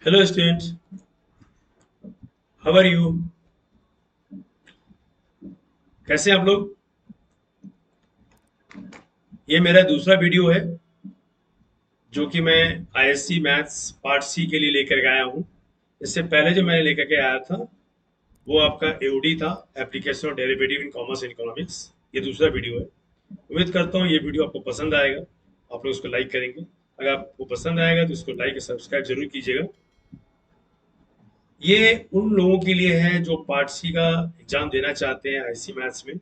Hello students, how are you? कैसे हैं आप लोग? ये मेरा दूसरा वीडियो है जो कि मैं आईएससी मैथ्स पार्ट सी के लिए लेकर के आया हूँ। इससे पहले जो मैंने लेकर के आया था वो आपका एओडी था, application of derivative in commerce and economics. ये दूसरा वीडियो है। उम्मीद करता हूँ ये वीडियो आपको पसंद आएगा, आप लोग उसको लाइक करेंगे। अगर आपको पसंद आएगा तो इसको लाइक और सब्सक्राइब जरूर कीजिएगा। ये उन लोगों के लिए है जो पार्ट सी का एग्जाम देना चाहते हैं आईसी मैथ्स में,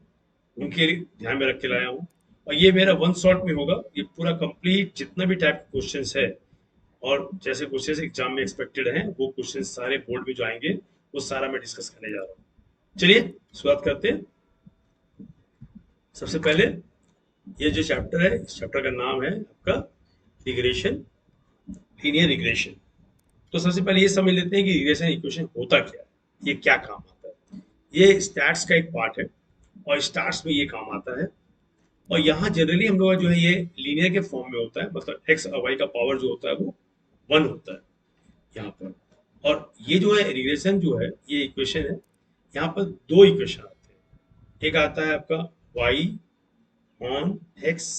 उनके ध्यान में रख के लाया हूँ। और ये मेरा वन शॉट में होगा, ये पूरा कंप्लीट जितना भी टाइप के क्वेश्चंस है और जैसे क्वेश्चंस एग्जाम में एक्सपेक्टेड हैं वो क्वेश्चंस सारे बोर्ड में जो आएंगे वो सारा मैं डिस्कस करने जा रहा हूँ। चलिए शुरुआत करते हैं। सबसे पहले ये जो चैप्टर है, इस चैप्टर का नाम है आपका रिग्रेशन, लीनियर रिग्रेशन। तो सबसे पहले ये समझ लेते हैं कि रिग्रेशन इक्वेशन होता क्या है, ये क्या काम आता है। ये स्टैट्स का एक पार्ट है और स्टैट्स में ये काम आता है। और यहाँ जनरली हम लोग का जो है ये लीनियर के फॉर्म में होता है, मतलब एक्स और वाई का पावर जो होता है वो वन होता है यहाँ पर। और ये जो है रिग्रेशन जो है ये इक्वेशन है, यहाँ पर दो इक्वेशन आते हैं। एक आता है आपका वाई ऑन एक्स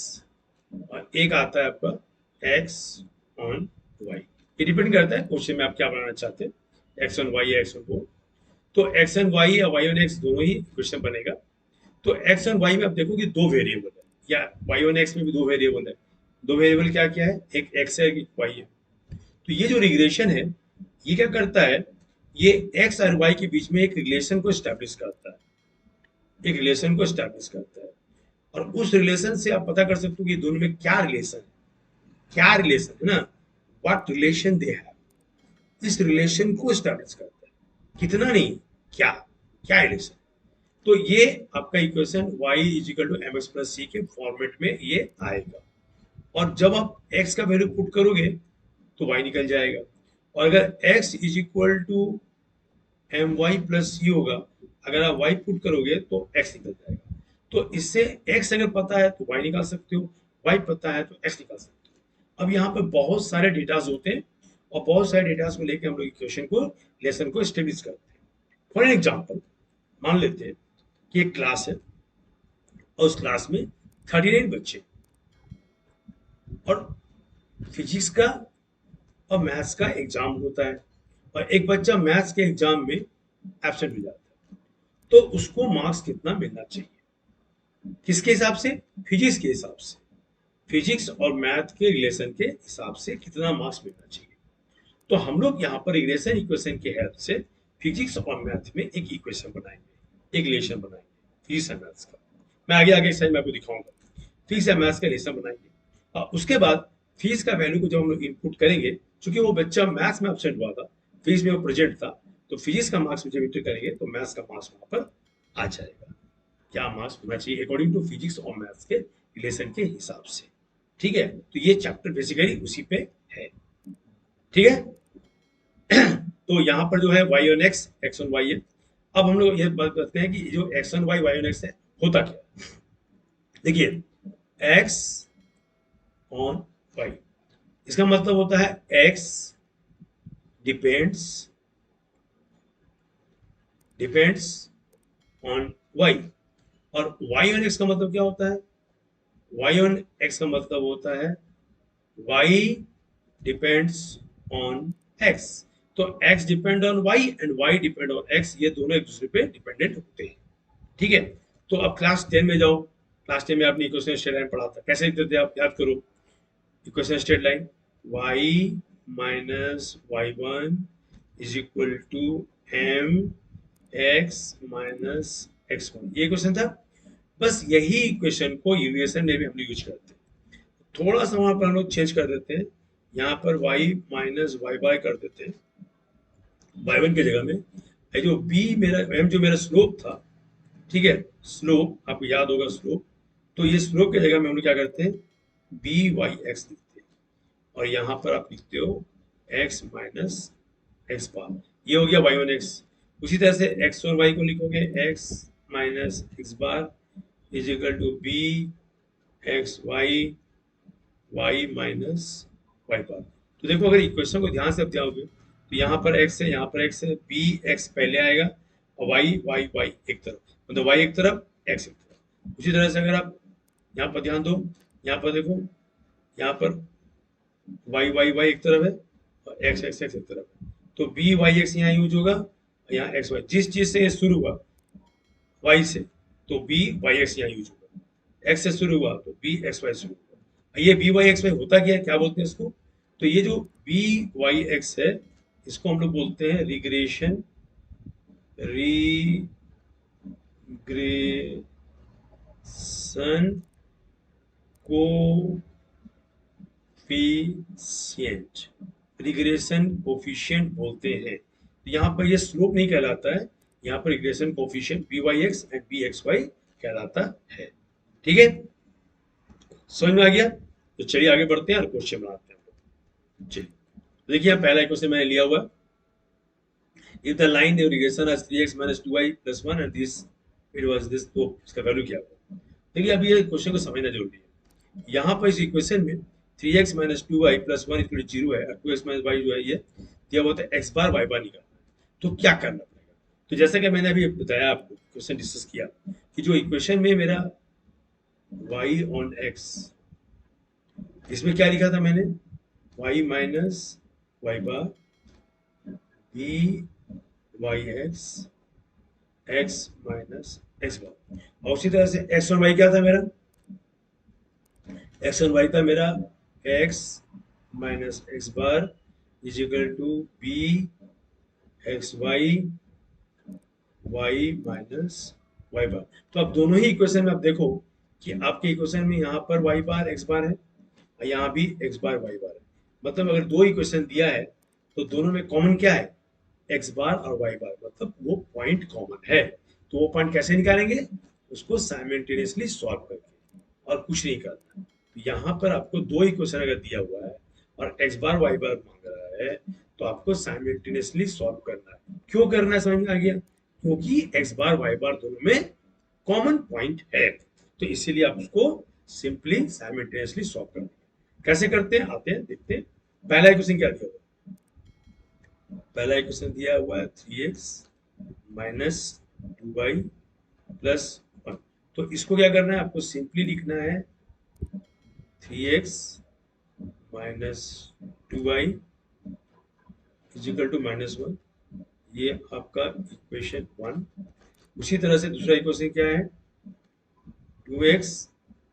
और एक आता है आपका एक्स ऑन वाई। ये डिपेंड करता है क्वेश्चन में आप क्या बनाना चाहते हैं, एक्स ऑन वाई या एक्स ऑन वो। तो एक्स ऑन वाई या वाई ऑन एक्स दोनों ही क्वेश्चन बनेगा। तो एक्स और वाई में आप देखो कि दो वेरिएबल है, या वाई और एक्स में भी दो वेरिएबल है। दो वेरिएबल क्या क्या है, एक एक्स है एक वाई है। तो ये जो रिग्रेशन है ये क्या करता है, ये एक्स और वाई के बीच में एक रिलेशन को स्टैब्लिश करता है, एक रिलेशन को स्टैब्लिश करता है। और उस रिलेशन से आप पता कर सकते हो कि दोनों में क्या रिलेशन है, क्या रिलेशन है ना, व्हाट रिलेशन दे हैव। इस रिलेशन को स्टैब्लिश करता है, कितना नहीं, क्या, क्या रिलेशन। तो ये आपका equation y is equal to m x plus c के फॉर्मेट में ये आएगा। और जब आप x का वैल्यू पुट करोगे तो y निकल जाएगा। और अगर x is equal to m y plus c होगा, अगर आप y पुट करोगे तो x निकल जाएगा। तो इससे x अगर पता है तो y निकाल सकते हो, y पता है तो x निकाल सकते हो। अब यहाँ पे बहुत सारे डेटास होते हैं और बहुत सारे डेटास को लेकर हम लोग इक्वेशन को, लेसन को स्टेब्लिश करते हैं। फॉर एन एग्जाम्पल मान लेते हैं कि एक क्लास है और उस क्लास में 39 बच्चे, और फिजिक्स का और मैथ्स का एग्जाम होता है और एक बच्चा मैथ्स के एग्जाम में एब्सेंट हो जाता है। तो उसको मार्क्स कितना मिलना चाहिए, किसके हिसाब से, फिजिक्स के हिसाब से, फिजिक्स और मैथ के रिलेशन के हिसाब से कितना मार्क्स मिलना चाहिए। तो हम लोग यहाँ पर रिलेशन इक्वेशन की हेल्प से फिजिक्स और मैथ में एक इक्वेशन बनाएंगे, एक रिलेशन बनाएंगे फिजिक्स एंड मैथ्स का। मैं आगे आगे साइड में आपको दिखाऊंगा। फिजिक्स एंड मैथ्स का रिलेशन बनाएंगे और उसके बाद फीस का वैल्यू को जब हम लोग इनपुट करेंगे, क्योंकि वो बच्चा मैथ्स में एब्सेंट हुआ था, फिजिक्स में वो प्रेजेंट था, तो फिजिक्स का मार्क्स जब इंटर करेंगे तो मैथ्स का मार्क्स वहां पर आ जाएगा। क्या मार्क्स होना चाहिए अकॉर्डिंग टू फिजिक्स और मैथ्स के रिलेशन के हिसाब से। ठीक है, तो ये चैप्टर बेसिकली उसी पे है। ठीक है, तो यहाँ पर जो है y on x, x on y है। अब हम लोग ये बात करते हैं कि जो x on y, y on x है, होता क्या है। देखिए, एक्स ऑन वाई, इसका मतलब होता है x depends, depends on y. और वाई ऑन एक्स का मतलब क्या होता है, वाई ऑन एक्स का मतलब होता है वाई डिपेंड्स ऑन एक्स। तो x depend on y and y depend on x, ये दोनों एक दूसरे पे डिपेंडेंट होते हैं। ठीक है, तो अब क्लास 10 में जाओ। क्लास 10 में आपने इक्वेशन स्ट्रेट लाइन पढ़ा था, कैसे लिखते थे आप याद करो। Equation straight line y minus y one is equal to m x minus x one, ये क्वेश्चन था। बस यही इक्वेशन को यूएसएन में भी हम लोग यूज करते हैं। थोड़ा सा वहां पर हम लोग चेंज कर देते हैं, यहाँ पर y माइनस वाई बाय कर देते हैं वाई वन की जगह में। ये जो b मेरा m जो मेरा स्लोप था, ठीक है, स्लोप आपको याद होगा स्लोप, तो ये स्लोप की जगह में हम लोग क्या करते हैं, बी वाई एक्स लिखते हैं। और यहाँ पर आप लिखते हो एक्स माइनस एक्स बार, ये हो गया वाई वन एक्स। उसी तरह से एक्स और वाई को लिखोगे x minus x bar is equal to b x y y minus y bar. तो देखो अगर इक्वेशन को ध्यान से आप जाओगे तो यहाँ पर x है, यहाँ पर x है, b x पहले आएगा और y y y एक तरफ, मतलब y एक तरफ x एक तरफ। उसी तरह से अगर आप यहाँ पर ध्यान दो, यहाँ पर देखो, यहाँ पर y y y एक तरफ है और x x x एक तरफ है, तो b y x यहाँ यूज होगा, यहाँ x y, जिस चीज से ये शुरू हुआ y से, तो b y x यहाँ यूज होगा, x से शुरू हुआ तो b x y शुरू होगा। ये b y x y होता क्या है, क्या बोलते हैं इसको, तो ये जो b y x है इसको हम लोग बोलते हैं रिग्रेशन कोफिशिएंट, रिग्रेशन कोफिशिएंट बोलते हैं। तो यहाँ पर ये स्लोप नहीं कहलाता है, यहाँ पर regression coefficient b Y x and b x y कहलाता है। ठीक है, समझ में आ गया। तो चलिए आगे बढ़ते हैं और क्वेश्चन बनाते हैं। चलिए देखिए, पहला क्वेश्चन मैंने लिया हुआ, if the line of regression has 3x minus 2y plus 1 and this it was this, तो इसका वैल्यू क्या होगा। देखिए अब ये क्वेश्चन को समझना जरूरी है। यहाँ पर इस इक्वेशन में 3x minus 2y plus 1 equal 0 है और 2x minus y जो है ये दिया हुआ था, x बार y बार निकालना है। तो क्या करना पड़ेगा, तो जैसा कि मैंने अभी बताया आपको, क्वेश्चन डिस्कस किया कि जो इक्वेशन में मेरा y on x, इसमें क्या लिखा था मैंने, y minus y bar b y x x minus x bar, और उसी तरह से एक्स और वाई क्या था मेरा, एक्स और वाई था मेरा x minus x bar is equal to b x y y minus y bar. तो अब दोनों ही इक्वेशन में आप देखो कि आपके इक्वेशन में यहाँ पर वाई बार एक्स बार है और यहाँ भी एक्स बार वाई बार है, मतलब अगर दो इक्वेशन दिया है तो दोनों में कॉमन क्या है, एक्स बार और वाई बार, मतलब वो पॉइंट कॉमन है। तो वो पॉइंट कैसे निकालेंगे, उसको साइमल्टेनियसली सॉल्व करके, और कुछ नहीं करना। तो यहाँ पर आपको दो इक्वेशन अगर दिया हुआ है और एक्स बार वाई बार मांग रहा है तो आपको साइमल्टेनियसली सॉल्व करना है। क्यों करना है, समझ में आ गया, क्योंकि एक्स बार वाई बार दोनों में कॉमन पॉइंट है, तो इसीलिए आप उसको सिंपली साइमल्टेनियसली सॉल्व करना। कैसे करते हैं, आते हैं देखते हैं। पहला इक्वेशन क्या दिया हुआ, पहला इक्वेशन दिया हुआ है 3x माइनस 2y प्लस 1। तो इसको क्या करना है, आपको सिंपली लिखना है 3x minus 2y is equal to minus 1, ये आपका इक्वेशन 1। उसी तरह से दूसरा इक्वेशन क्या है, 2x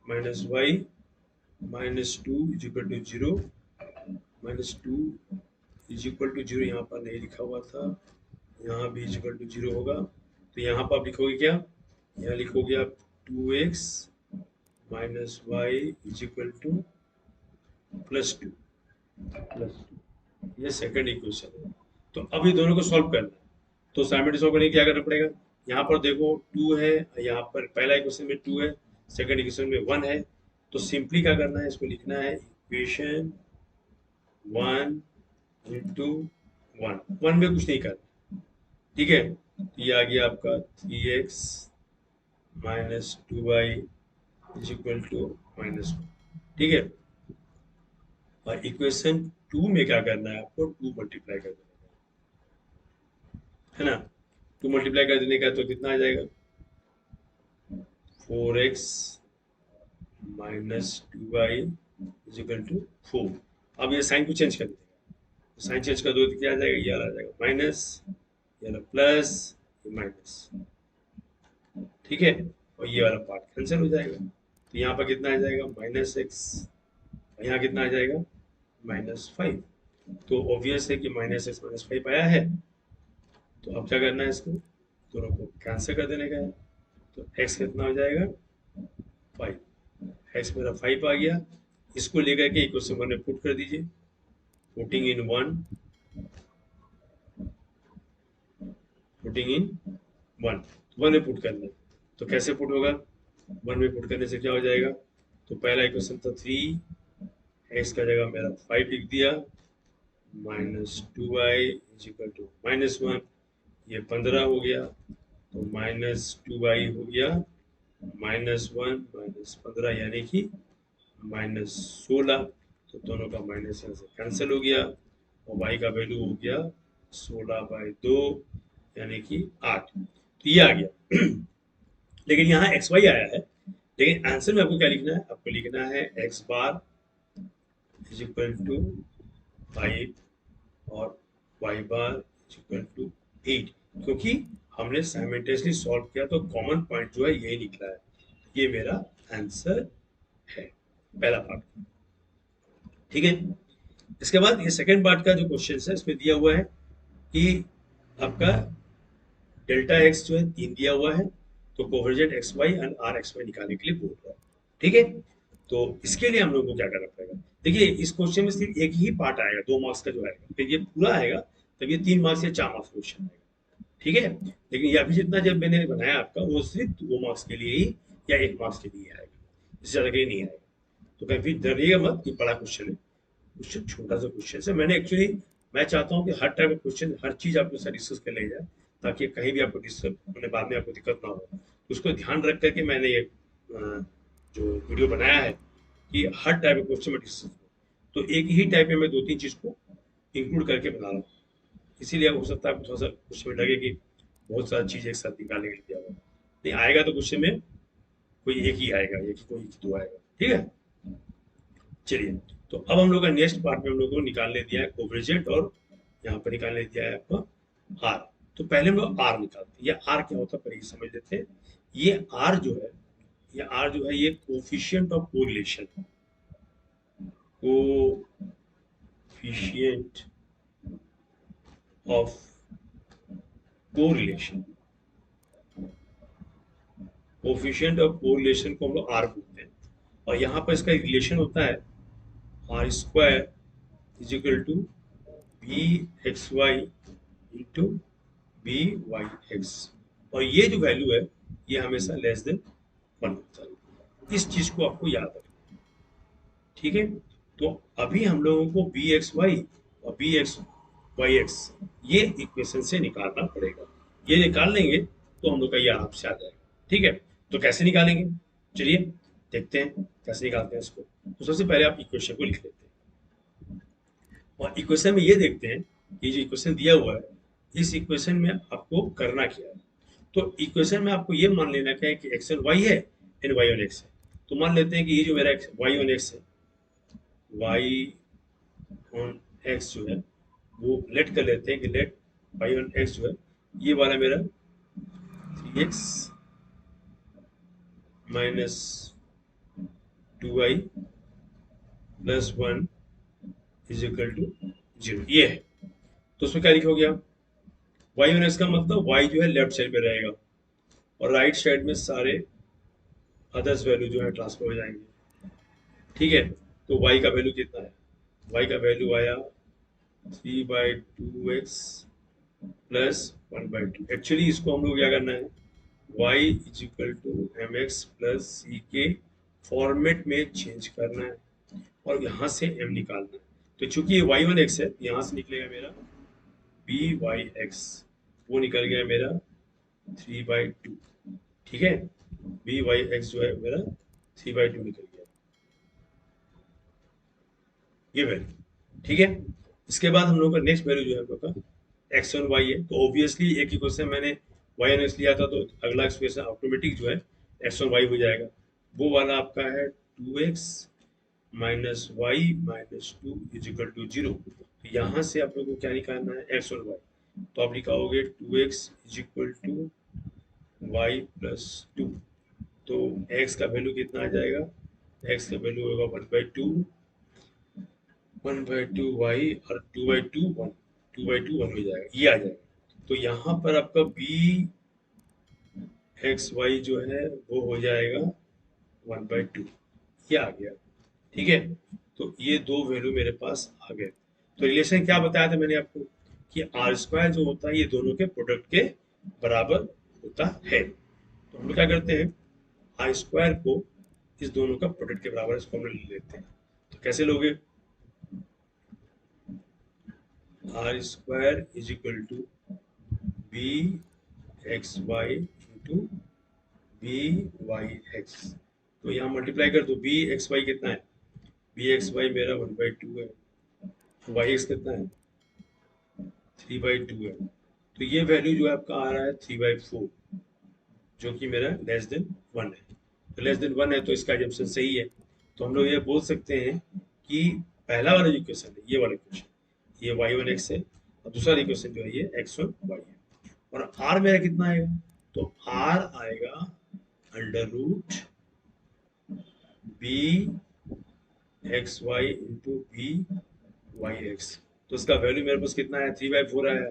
minus y minus 2 is equal to 0, minus 2 is equal to 0 यहाँ पर नहीं लिखा हुआ था, यहाँ भी इज इक्वल टू 0 होगा। तो यहाँ पर आप लिखोगे क्या, यहाँ लिखोगे आप 2x minus y is equal to plus 2, ये सेकंड इक्वेशन है। तो अभी दोनों को सॉल्व करना है, तो साइमल्टेनियस सॉल्व करने के लिए क्या करना पड़ेगा, यहाँ पर देखो 2 है, यहाँ पर पहला इक्वेशन में 2 है, सेकंड इक्वेशन में 1 है। तो सिंपली क्या करना है, इसको लिखना है इक्वेशन 1 इंटू 1, 1 में कुछ नहीं करना, ठीक है। तो ये आ गया आपका 3x minus 2y is equal to minus 1, ठीक है। और इक्वेशन 2 में क्या करना है, आपको 2 मल्टीप्लाई कर देना है ना, 2 मल्टीप्लाई कर देने का तो कितना आ जाएगा, 4x minus 2y is equal to 4। अब ये साइन को चेंज कर देगा, साइन चेंज कर दो तो क्या आ जाएगा, ये आ जाएगा माइनस, ये वाला प्लस, ये माइनस, ठीक है। और ये वाला पार्ट कैंसिल हो जाएगा, तो यहाँ पर कितना आ जाएगा, माइनस एक्स, यहाँ कितना आ जाएगा, माइनस 5। तो ऑब्वियस है कि माइनस एक्स माइनस 5 आया है। तो अब क्या करना है, इसको दोनों को कैंसिल कर देने का है। तो एक्स कितना हो जाएगा, 5, एक्स मेरा 5 आ गया। इसको लेकर के इक्वेशन 1 में पुट कर दीजिए, पुटिंग इन 1, पुटिंग इन 1, 1 में पुट करना है। तो कैसे पुट होगा, 1 में पुट करने से क्या हो जाएगा, तो पहला इक्वेशन था 3, एक्स का जगह मेरा 5 लिख दिया, minus 2y is equal to minus 1, ये 15 हो गया, तो माइनस 2y हो गया माइनस 1 माइनस 15 यानी कि माइनस 16। तो दोनों का माइनस यहाँ से कैंसिल हो गया और y का वैल्यू हो गया 16/2 यानी कि 8। तो ये आ गया। लेकिन यहाँ एक्स वाई आया है, लेकिन आंसर में आपको क्या लिखना है, आपको लिखना है x bar is equal to 5 और y bar is equal to 8, क्योंकि हमने साइमल्टेनियसली सॉल्व किया तो कॉमन पॉइंट जो है यही निकला है। ये मेरा आंसर है पहला पार्ट। ठीक है, इसके बाद ये सेकंड पार्ट का जो क्वेश्चन है इसमें दिया हुआ है कि आपका डेल्टा एक्स जो है 3 दिया हुआ है, तो covariant x y and r x y निकालने के लिए बोल रहा है। ठीक है, तो इसके लिए हम लोग को क्या करना पड़ेगा, देखिए इस क्वेश्चन में सिर्फ एक ही पार्ट आएगा 2 मार्क्स का जो आएगा, फिर ये पूरा आएगा तब ये 3 मार्क्स या 4 मार्क्स क्वेश्चन आएगा। ठीक है, लेकिन ये अभी जितना जब मैंने बनाया आपका वो सिर्फ 2 मार्क्स के लिए ही या 1 मार्क्स के लिए आएगा, इससे ज्यादा के लिए नहीं आएगा। तो कहीं फिर डरिएगा मत कि बड़ा क्वेश्चन है, क्वेश्चन छोटा सा क्वेश्चन है। मैंने एक्चुअली मैं चाहता हूँ कि हर टाइप का क्वेश्चन हर चीज आपके साथ डिस्कस कर ले जाए, ताकि कहीं भी आपको डिस्टर्ब होने बाद में आपको दिक्कत ना हो। उसको ध्यान रख करके मैंने ये जो वीडियो बनाया है कि हर टाइप का क्वेश्चन में डिस्कस तो एक ही टाइप में मैं 2-3 चीज को इंक्लूड करके बना रहा हूँ, इसीलिए हो सकता है आपको थोड़ा सा क्वेश्चन में लगे कि बहुत सारी चीज एक साथ निकालने के लिए दिया हुआ है। नहीं आएगा तो क्वेश्चन में कोई एक ही आएगा, एक ही कोई एक ही दो आएगा। ठीक है, चलिए, तो अब हम लोग का नेक्स्ट पार्ट में हम लोग को निकालने दिया है कोवेरिएंट, और यहाँ पर निकालने दिया है आपका आर। तो पहले हम लोग आर निकालते हैं। ये आर क्या होता है पहले ये समझ लेते हैं। ये आर जो है, ये आर जो है ये coefficient of correlation, coefficient of correlation, coefficient of correlation को हम लोग आर बोलते हैं। और यहाँ पर इसका रिलेशन होता है r square is equal to b x y into b Y x, और ये जो वैल्यू है ये हमेशा लेस देन 1 होता है। इस चीज को आपको याद रखना। ठीक है, तो अभी हम लोगों को बी एक्स वाई और बी एक्स वाई एक्स ये इक्वेशन से निकालना पड़ेगा। ये निकाल लेंगे तो हम लोग का ये आराम से आ जाएगा। ठीक है, तो कैसे निकालेंगे, चलिए देखते हैं कैसे निकालते हैं इसको। तो सबसे पहले आप इक्वेशन को लिख लेते हैं, और इक्वेशन में ये देखते हैं कि जो इक्वेशन दिया हुआ है इस इक्वेशन में आपको करना क्या है। तो इक्वेशन में आपको ये मान लेना क्या है कि एक्स एंड वाई है एंड वाई ऑन एक्स है। तो मान लेते हैं कि ये जो मेरा वाई ऑन एक्स है, वाई ऑन एक्स जो है वो लेट कर लेते हैं कि लेट वाई ऑन एक्स जो है ये वाला मेरा 3x minus 2y plus 1 is equal to 0 ये है। तो उसमें क्या लिखोगे आप, वाई ऑन एक्स का मतलब वाई जो है लेफ्ट साइड पे रहेगा और राइट साइड में सारे अदर्स वैल्यू जो है ट्रांसफर हो जाएंगे। ठीक है, तो y का वैल्यू कितना है, y का वैल्यू आया 3/2x प्लस 1/2। एक्चुअली इसको हम लोग क्या करना है, y is equal to m x plus c के फॉर्मेट में चेंज करना है और यहाँ से m निकालना है। तो चूंकि ये y1x है, यहाँ से निकलेगा मेरा by(x), वो निकल गया मेरा 3/2। ठीक है, by(x) जो है मेरा 3/2 निकल गया ये वैल्यू। ठीक है, इसके बाद हम लोग का नेक्स्ट वैल्यू जो है हम लोग का एक्स वन वाई है। तो ऑब्वियसली एक ही क्वेश्चन मैंने वाई एन एक्स लिया था, तो अगला एक्सप्रेशन ऑटोमेटिक जो है एक्स वन वाई हो जाएगा। वो वाला आपका है 2x minus y minus 2 is equal to 0। तो यहाँ से आप लोग को क्या निकालना है, एक्स और वाई। तो आप लिखाओगे 2x is equal to y plus 2। तो x का वैल्यू कितना आ जाएगा, x का वैल्यू होगा 1/2, 1/2 वाई और 2/2 1, 2/2 1 हो जाएगा, ये आ जाएगा। तो यहाँ पर आपका बी एक्स वाई जो है वो हो जाएगा 1/2, ये आ गया। ठीक है, तो ये दो वैल्यू मेरे पास आ गए। तो रिलेशन क्या बताया था मैंने आपको कि आर स्क्वायर जो होता है ये दोनों के प्रोडक्ट के बराबर होता है। तो हम लोग क्या करते हैं, आर स्क्वायर को इस दोनों का प्रोडक्ट के बराबर इसको हम लोग ले लेते हैं। तो कैसे लोगे, r square is equal to b x y into b Y x. तो यहाँ मल्टीप्लाई कर दो, बी एक्स वाई कितना है, बी एक्स वाई मेरा 1/2 है, वाई एक्स कितना है 3/2 है, तो ये वैल्यू जो है आपका आ रहा है 3/4, जो कि मेरा लेस देन 1 है। तो लेस देन 1 है तो इसका एजम्पशन सही है। तो हम लोग ये बोल सकते हैं कि पहला वाला जो इक्वेशन है, ये वाला इक्वेशन, ये y1x है, और दूसरा इक्वेशन जो है ये x1y है। और r मेरा कितना आएगा? तो r आएगा under root b x y into b Y x. तो इसका वैल्यू मेरे पास कितना है? 3/4 आया है।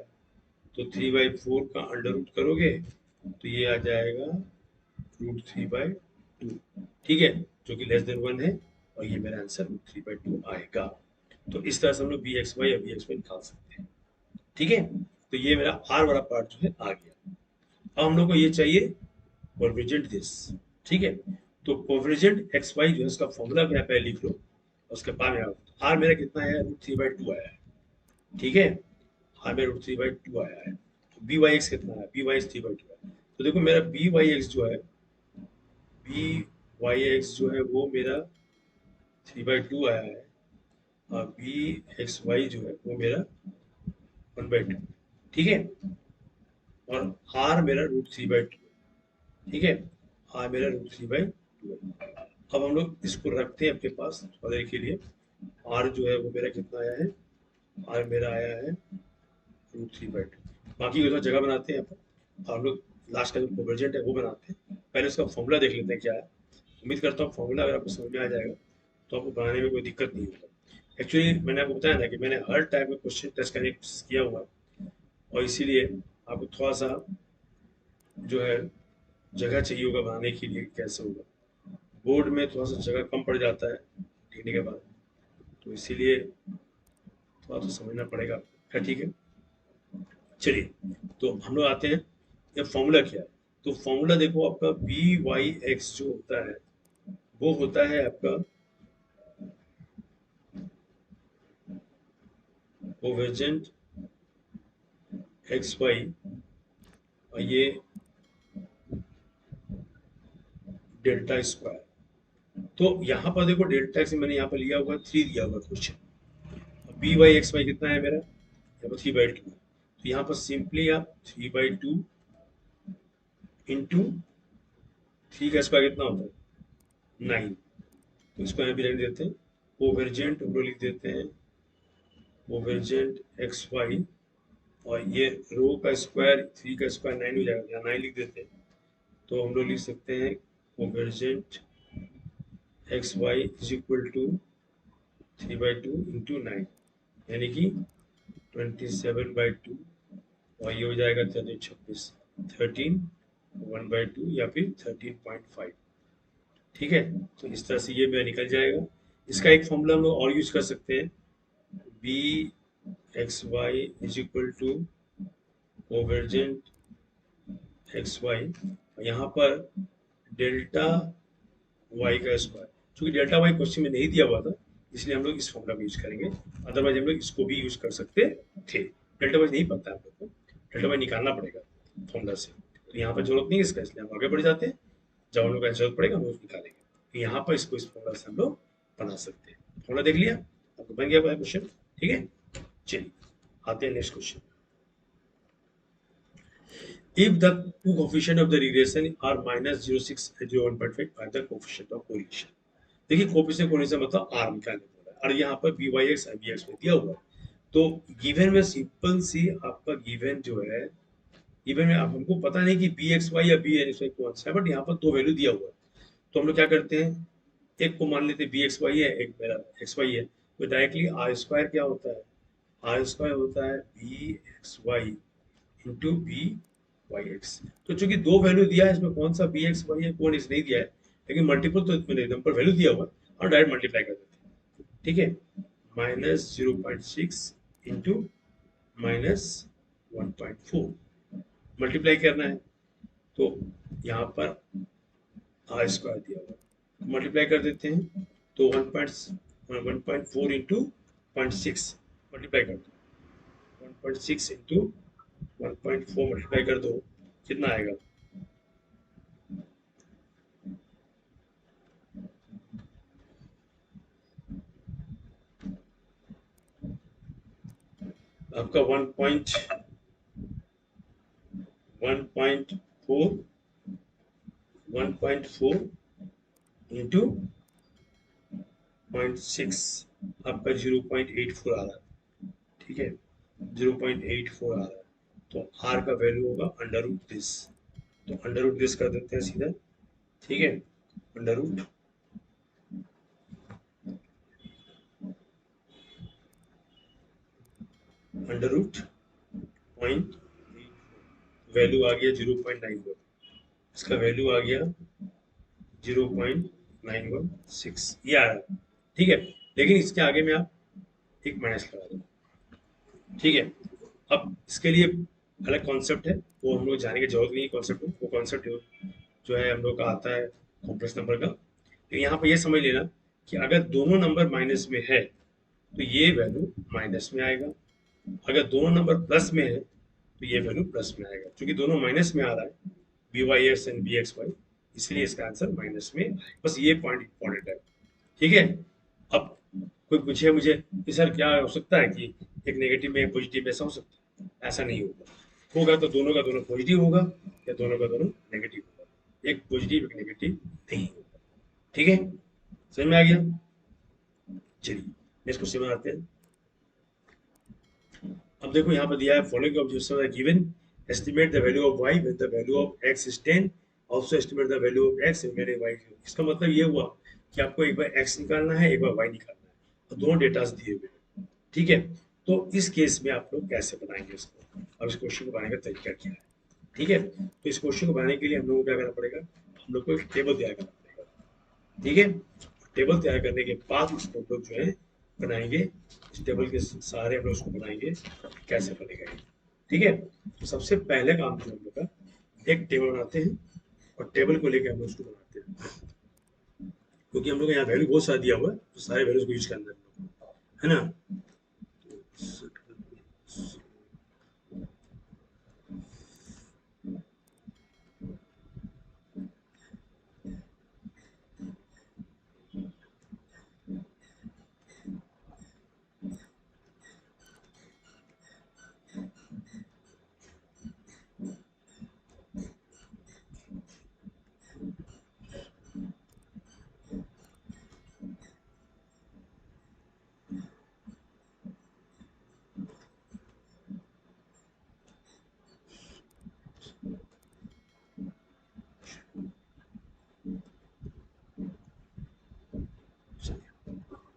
तो 3/4 का अंडर रूट करोगे तो ये आ जाएगा √3/2, ठीक है, जो कि लेस देन 1 है, और ये मेरा आंसर √3/2 आएगा। तो इस तरह से हम लोग बी एक्स वाई या बी एक्स वाई निकाल सकते हैं, ठीक है। तो ये मेरा आर वाला पार्ट जो है आ गया। अब हम लोग को ये चाहिए कोएफिशिएंट दिस, ठीक है। तो कोएफिशिएंट एक्स वाई जो है उसका फॉर्मूला क्या है पहले लिख लो, उसके बाद में आर मेरा कितना है? √3/2 आया है, ठीक है। आर मेरा √3/2 आया है। तो बी वाई एक्स कितना है? बी वाई एक्स 3/2 है। तो देखो मेरा बी वाई एक्स जो है, बी वाई एक्स जो है वो मेरा 3/2 आया है, और बी एक्स वाई जो है वो मेरा 1/2, ठीक है। और आर मेरा √3/2, ठीक है। आर मेरा √3/2 है। अब हम लोग इसको रखते हैं अपने पास थोड़ी देर के लिए। आर जो है वो मेरा कितना आया है? आर मेरा आया है √3/2। बाकी की जगह बनाते हैं यहाँ पर, और हम लोग लास्ट का जो कोएफिशिएंट है वो बनाते हैं। पहले उसका फॉर्मूला देख लेते हैं क्या है। उम्मीद करता हूँ फॉर्मूला अगर आपको समझ में आ जाएगा तो आपको बनाने में कोई दिक्कत नहीं होगा। एक्चुअली मैंने आपको बताया ना कि मैंने हर टाइप का क्वेश्चन टेस्ट करने की कोशिश किया हुआ है, और इसीलिए आपको थोड़ा सा जो है जगह चाहिए होगा बनाने के लिए, कैसे होगा। बोर्ड में थोड़ा सा जगह कम पड़ जाता है लिखने के बाद, तो इसीलिए थोड़ा तो समझना पड़ेगा। खैर ठीक है, चलिए। तो हम लोग आते हैं, ये फॉर्मूला क्या है। तो फॉर्मूला देखो आपका बी वाई एक्स जो होता है वो होता है आपका कोवेजेंट एक्स वाई, और ये डेल्टा स्क्वायर। तो यहाँ पर देखो डेल्टा एक्स मैंने यहाँ पर लिया हुआ 3 दिया हुआ question. B Y x y कितना है मेरा? यहाँ पर 3/2। तो यहाँ पर सिंपली आप 3/2 इंटू 3 का स्क्वायर कितना होता है? 9। तो इसको यहाँ भी लिख देते हैं, कोवेजेंट हम लोग लिख देते हैं कोवेजेंट एक्स वाई, और ये रो का स्क्वायर 3 का स्क्वायर 9 हो जाएगा, यहाँ 9 लिख देते हैं। तो हम लोग लिख सकते हैं covariance x y is equal to 3/2 into 9, यानी कि 27/2, और ये हो जाएगा 26, 13 1/2 या फिर 13.5, ठीक है। तो इस तरह से ये मेरा निकल जाएगा। इसका एक फॉर्मूला हम लोग और यूज कर सकते हैं, b x y is equal to covariance x y, यहाँ पर डेल्टा वाई का स्क्वायर। क्योंकि डेल्टा वाई क्वेश्चन में नहीं दिया हुआ था, इसलिए हम लोग इस फॉर्मूला को यूज करेंगे। अदरवाइज हम लोग इसको भी यूज कर सकते थे। डेल्टा वाई नहीं पता है हम लोग को, डेल्टा वाई निकालना पड़ेगा फॉर्मूला से। तो यहाँ पर जरूरत नहीं है इसका, इसलिए हम आगे बढ़ जाते हैं। जब हम लोग का जरूरत पड़ेगा हम लोग निकालेंगे। तो यहाँ पर इसको इस फॉर्मूला से हम लोग बना सकते हैं। फॉर्मूला देख लिया, आपको बन गया क्वेश्चन, ठीक है। चलिए आते हैं next question. If the two coefficient of the regression are -0.6 and 0.5, find the coefficient of correlation. देखिए कोफिशिएंट कोरिलेशन मतलब आर निकालने बोला है, और यहाँ पर b Y x b x में दिया हुआ है। तो गिवन में सिंपल सी आपका गिवन जो है, गिवन में आप हमको पता नहीं कि बी एक्स वाई या बी एक्स वाई कौन सा है, बट यहाँ पर दो वैल्यू दिया हुआ है। तो हम लोग क्या करते हैं, एक को मान लेते हैं बी एक्स वाई है, एक मेरा एक्स वाई है। तो डायरेक्टली आर स्क्वायर क्या होता है? आर स्क्वायर होता है b x y into b Y x. तो चूंकि दो वैल्यू दिया है, इसमें कौन सा बी एक्स वाई है कौन इस नहीं दिया है, लेकिन मल्टीपल तो मैंने नंबर वैल्यू दिया हुआ और डायरेक्ट मल्टीप्लाई कर देते हैं, ठीक है। -0.6 इंटू -1.4 मल्टीप्लाई करना है। तो यहाँ पर आर स्क्वायर दिया हुआ है, मल्टीप्लाई कर देते हैं। तो 1.4 इंटू 0.6 मल्टीप्लाई कर दो, 1.6 इंटू 1.4 मल्टीप्लाई कर दो, कितना आएगा? आपका 1.4 इंटू 0.6 आपका 0.84 आ रहा है, ठीक है, 0.84 आ रहा है। तो आर का वैल्यू होगा अंडर रूट दिस, तो अंडर रूट दिस कर देते हैं सीधा, ठीक है, अंडर रूट पॉइंट, वैल्यू आ गया 0.91, इसका वैल्यू आ गया 0.916, ये आ रहा है, ठीक है। लेकिन इसके आगे में आप एक माइनस लगा दो, ठीक है। अब इसके लिए अलग कॉन्सेप्ट है, वो हम लोग जाने की जरूरत नहीं है कॉन्सेप्ट में, वो कॉन्सेप्ट जो है हम लोग का आता है कॉम्प्लेक्स नंबर का। तो यहाँ पर ये समझ लेना कि अगर दोनों नंबर माइनस में है तो ये वैल्यू माइनस में आएगा, अगर दोनों नंबर प्लस में है तो ये वैल्यू प्लस में आएगा, क्योंकि दोनों माइनस में आ रहा है, B Y x and b x y, इसलिए इसका आंसर माइनस में आएगा। बस ये पॉइंट इंपॉर्टेंट है, ठीक है। अब कोई पूछे मुझे कि सर क्या हो सकता है कि एक नेगेटिव में एक पॉजिटिव, ऐसा हो सकता है? ऐसा नहीं होगा, होगा तो दोनों का दोनों पॉजिटिव होगा या दोनों का दोनों नेगेटिव होगा, एक पॉजिटिव एक नेगेटिव नहीं होगा, ठीक है। समझ में आ गया? चलिए नेक्स्ट क्वेश्चन में आते हैं। अब देखो यहाँ पर दिया है following objection are given, estimate the value of y when the value of x is 10, also estimate the value of x when y। इसका मतलब ये हुआ कि आपको एक बार x निकालना है, एक बार y निकालना है, और दोनों डेटा दिए हुए हैं, ठीक है। तो इस केस में आप लोग कैसे बनाएंगे इसको, अब इस क्वेश्चन को बनाने का तरीका क्या है, ठीक है। तो इस क्वेश्चन को बनाने के लिए हम लोग को क्या करना पड़ेगा, हम लोग को एक टेबल तैयार करना पड़ेगा, ठीक है। टेबल तैयार करने के बाद उसको हम लोग जो है बनाएंगे, इस टेबल के सहारे हम लोग उसको बनाएंगे, कैसे बनेगा ये, ठीक है। तो सबसे पहले काम जो हम लोग का, एक टेबल बनाते हैं और टेबल को लेकर हम लोग उसको बनाते हैं, क्योंकि हम लोग यहाँ वैल्यू बहुत सारा दिया हुआ है, तो सारे वैल्यूज को यूज करना है ना।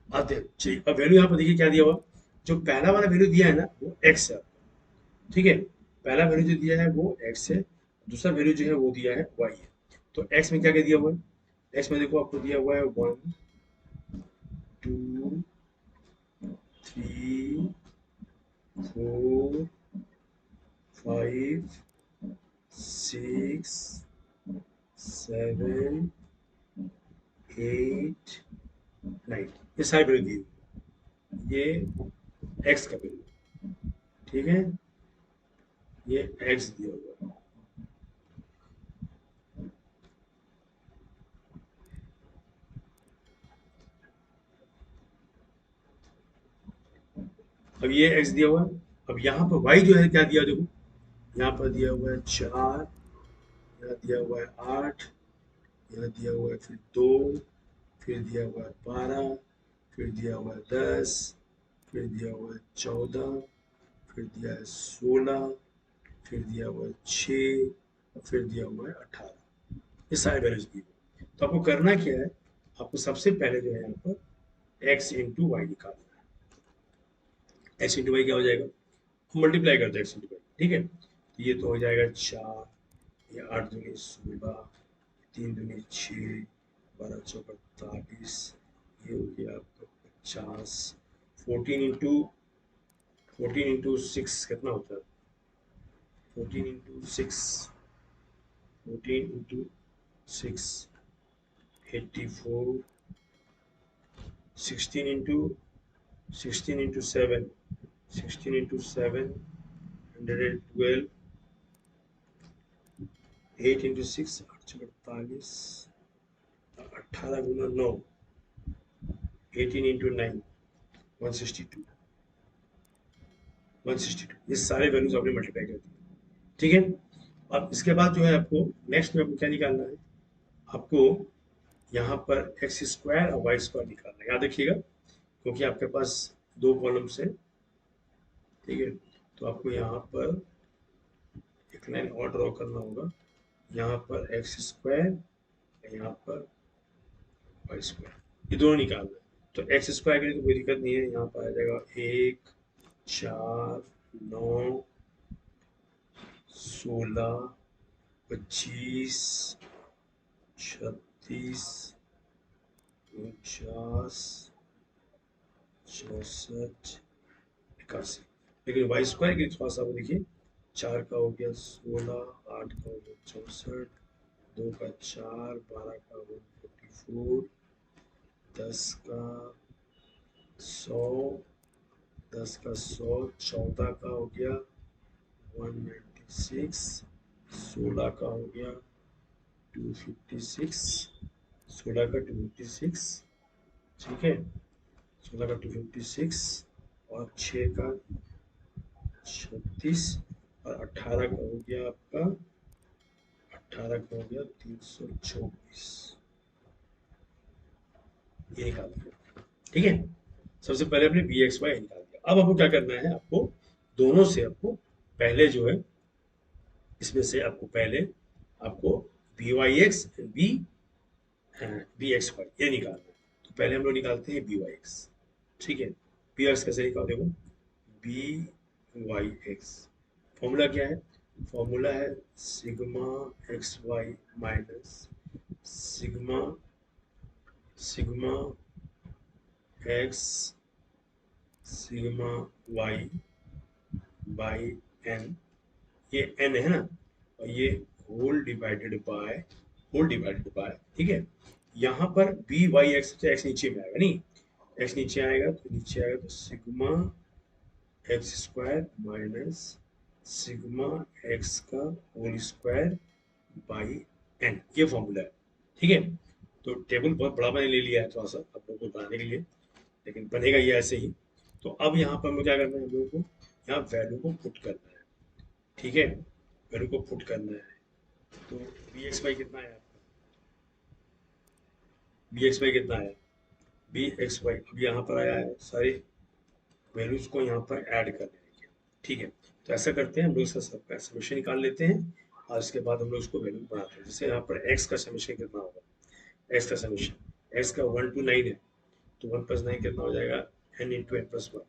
आते हैं, चलिए। अब वैल्यू यहाँ पर देखिए क्या दिया हुआ, जो पहला वाला वैल्यू दिया है ना वो एक्स है, ठीक है। पहला वैल्यू जो दिया है वो एक्स है, दूसरा वैल्यू जो है वो दिया है वाई है। तो एक्स में क्या क्या दिया हुआ है, एक्स में देखो आपको दिया हुआ है 1 2 3 4 5 6 7 8 9, ये सारे वैल्यू दिए हुए, ये एक्स का वैल्यू, ठीक है, ये एक्स दिया हुआ है। अब ये एक्स दिया हुआ है, अब यहाँ पर वाई जो है क्या दिया, देखो यहाँ पर दिया हुआ है 4, यहाँ दिया हुआ है 8, यहाँ दिया हुआ है फिर 2, फिर दिया हुआ है 12, फिर दिया हुआ है 10, फिर दिया हुआ है 14, फिर दिया है 16, फिर दिया हुआ है 6, फिर दिया हुआ है 18, ये सारे वैल्यूज दिए हुए हैं। तो आपको करना क्या है, आपको सबसे पहले जो है यहाँ पर x इंटू वाई निकालना है। x इंटू वाई क्या हो जाएगा, मल्टीप्लाई करते हैं x इंटू वाई, ठीक है। तो ये तो हो जाएगा 4, ये 8 दूनी 16, 3 दूनी 6, 12 चौका 48, ये हो गया आपका 50, 14 इंटू कितना होता है, 14 इंटू 6 84, 16 इंटू 7 112, 8 इंटू 6 848, 18 गुना 9, 18 इंटू 9 162, 162, ये सारे वैल्यूज आपने मल्टीप्लाई कर दिए, ठीक है। अब इसके बाद जो है आपको नेक्स्ट में आपको क्या निकालना है, आपको यहाँ पर एक्स स्क्वायर और वाई स्क्वायर निकालना है, याद रखिएगा, क्योंकि आपके पास दो कॉलम्स है, ठीक है। तो आपको यहाँ पर एक लाइन और ड्रॉ करना होगा, यहाँ पर एक्स स्क्वायर, यहाँ पर वाई स्क्वायर, ये दोनों निकालना है। तो एक्स स्क्वायर के लिए तो कोई दिक्कत नहीं है, यहाँ पर आ जाएगा 1 4 9 16 25 36 49 64 81। लेकिन वाई स्क्वायर के लिए थोड़ा सा देखिए, 4 का हो गया 16, 8 का हो गया 64, 2 का 4, 12 का हो गया 44, 10 का 100, 10 का 100, 14 का हो गया 196, 16 का हो गया 256, 16 का 256, ठीक है, 16 का 256 और 6 का 36 और 18 का हो गया आपका, 18 का हो गया 324, ये निकाल दिया, ठीक है। सबसे पहले हमने बी एक्स वाई निकाल दिया। अब आपको क्या करना है, आपको दोनों से आपको पहले जो है, इसमें से आपको पहले आपको b Y x b b x y ये निकालना है। तो पहले हम लोग निकालते हैं बी वाई एक्स, ठीक है। बी एक्स कैसे निकाल, देखो बी वाई एक्स, फॉर्मूला क्या है, फॉर्मूला है sigma x Y minus sigma sigma x sigma Y by N, ये एन है ना, और ये होल डिवाइडेड बाय, ठीक है। यहाँ पर बी वाई एक्स, एक्स नीचे में आएगा, नहीं एक्स नीचे आएगा तो नीचे आएगा तो sigma x square minus sigma X का होल स्क्वायर बाई एन, ये फॉर्मूला है, ठीक है। तो टेबल बहुत बड़ा मैंने ले लिया है थोड़ा सा आप लोगों को बनाने के लिए, लेकिन बनेगा ये ऐसे ही। तो अब यहाँ पर हमें क्या करना है, हम लोगों को यहाँ वैल्यू को पुट करना है, ठीक है, वैल्यू को पुट करना है। तो बी एक्स वाई कितना है, बी एक्स वाई कितना है, बी एक्स वाई अब यहाँ पर आया है, सारी वैल्यूज को यहाँ पर ऐड कर लेंगे, ठीक है। तो ऐसा करते हैं हम लोग इसका सबका समीशन निकाल लेते हैं, और इसके बाद हम लोग इसको वैल्यू बनाते हैं। जैसे यहाँ पर एक्स का समीशन कितना होगा, एक्स का समीशन, एक्स का 1 to 9 है, तो 1 + 9 कितना हो जाएगा, n into n plus 1।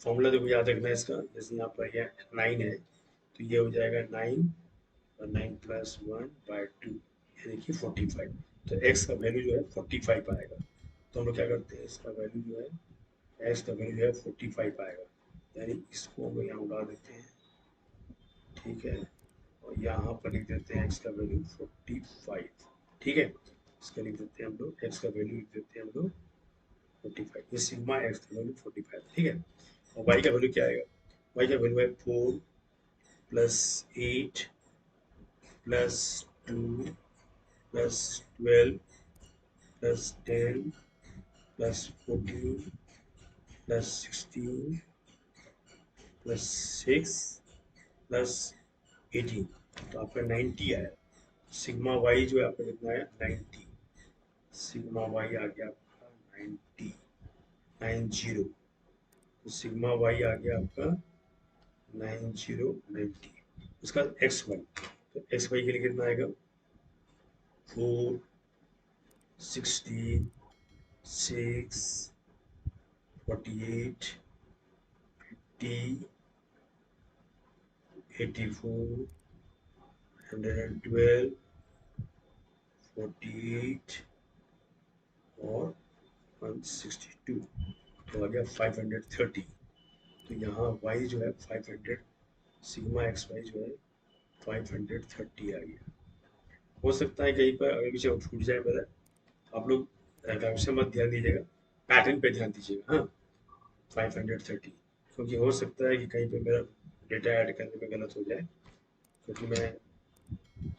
Formula देखो याद रखना है इसका, जैसे यहाँ पर यह 9 है तो ये हो जाएगा 9 और 9 + 1 बाय 2, यानी कि 45। तो x का वैल्यू जो है 45 आएगा। तो हम लोग क्या करते हैं, इसका वैल्यू जो है, x का वैल्यू जो है 45 आएगा, यानी इसको हम लोग यहाँ उड़ा देते हैं, ठीक है, और यहाँ पर लिख देते हैं x का वैल्यू 45, ठीक है। इसका लिख देते हैं हम लोग, x का वैल्यू लिख देते हैं हम लोग 45, ये सिग्मा एक्स का वैल्यू 45, ठीक है। और y का वैल्यू क्या आएगा, y का वैल्यू है 4 + 8 + 2 + 12 + 10 + 14 + 16 + 6 + 18, तो आपका 90 आया। सिग्मा y जो है आपका कितना है, 90, सिग्मा y आ गया आपका 90, 90, तो सिग्मा y आ गया आपका 9090। उसका एक्स वाई, तो एक्स वाई के लिए कितना आएगा, 4 16 6 48 50 84 112 48 और 162, तो आ गया 530। तो यहाँ y जो है 500, सिग्मा एक्स वाई जो है 530 आ गया। हो सकता है कहीं पर अगर पीछे छूट जाए मेरा, आप लोग से मत ध्यान दीजिएगा, पैटर्न पे ध्यान दीजिएगा, हाँ 530, क्योंकि हो सकता है कि कहीं पे मेरा डेटा ऐड करने में गलत हो जाए, क्योंकि मैं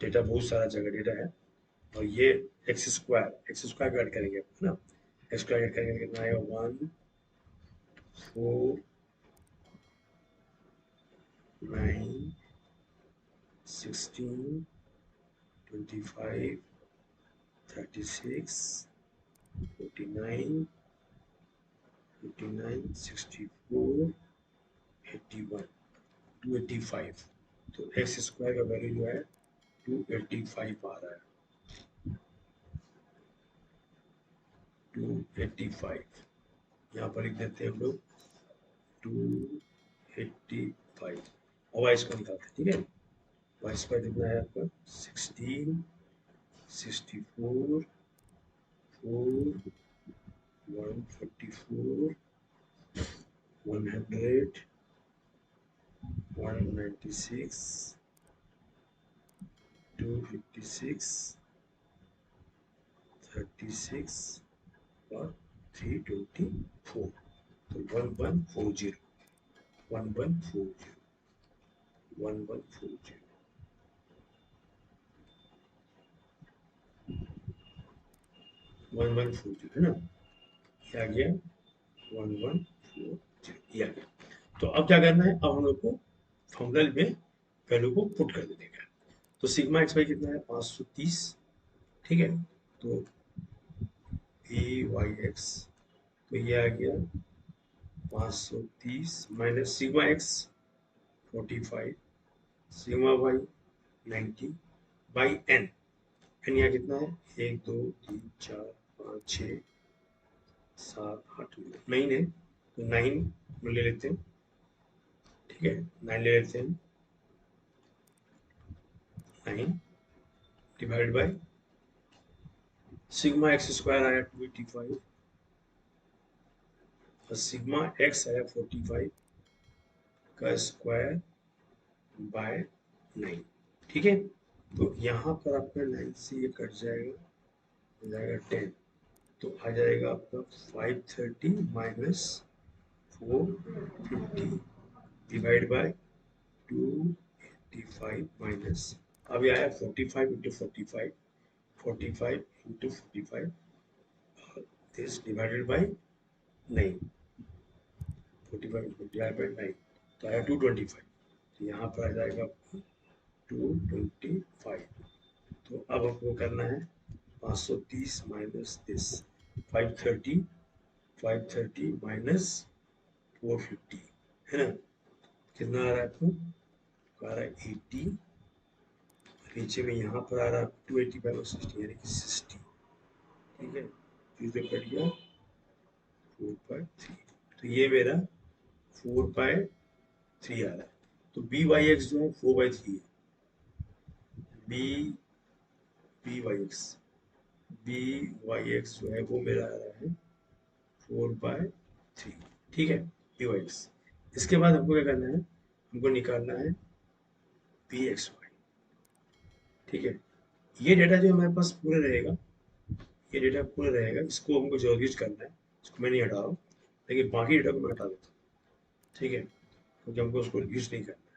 डेटा बहुत सारा जगह डेटा है, और ये एक्स स्क्वायर ऐड करेंगे है ना, एक्स स्क्वायर ऐड करेंगे कितना आएगा 1 4 9, 16, 25, 36, 49, 59, 64, 81, 285। तो एक्स स्क्वायर का वैल्यू जो है 285 आ रहा है, 285। यहाँ पर लिख देते हैं हम लोग 285। और वाई स्क्वायर निकालते हैं, ठीक है। वाई स्क्वायर कितना है आपका 16, 64, 4, 144, 100, 196, 256, 36 और 324। तो 1140, 1140, 1140, 1140 है ना, ये आ गया 1140, ये आ गया। तो अब क्या करना है, अब हम लोग को फॉर्मूला में वैल्यू को पुट कर देने का। तो सिग्मा एक्स वाई कितना है 530, ठीक है। तो ए वाई एक्स, तो ये आ गया 530 minus sigma x 45, sigma y 90 by n. N यहाँ कितना है 1 2 3 4 5 6 7 8 9 है, तो 9 ले लेते हैं, ठीक है। 9 ले लेते हैं, 9 divide by sigma x square आया 285 और सिग्मा एक्स आया 45 का स्क्वायर बाय 9, ठीक है। तो यहाँ पर आपका 9 से ये कट जाएगा, हो जाएगा 10। तो आ जाएगा आपका 530 माइनस 450 डिवाइड बाय 285 माइनस, अभी आया 45 into 45, 45 into 45, this divided by 9, 45 divide by 9, तो आया 225। तो यहाँ पर आ जाएगा आपका 225। तो अब आपको करना है 530 माइनस दिस 530, 530 माइनस 450, है ना। कितना आ रहा है आपको, आ रहा है 80, नीचे में यहाँ पर आ रहा है 285 और 60 यानी कि 60, ठीक है। फिर से कट गया 4/3, तो ये मेरा 4/3 आ रहा है। तो बी वाई एक्स जो है 4/3 है, b b Y x, b Y x जो है वो मेरा आ रहा है 4/3, ठीक है, बी वाई एक्स। इसके बाद हमको क्या करना है, हमको निकालना है बी एक्स वाई, ठीक है। ये डेटा जो हमारे पास पूरा रहेगा, ये डेटा पूरा रहेगा, इसको हमको जो यूज करना है, इसको मैं नहीं हटा रहा हूँ, लेकिन बाकी डेटा को मैं हटा देता हूँ, ठीक है, क्योंकि हमको उसको यूज नहीं करना है।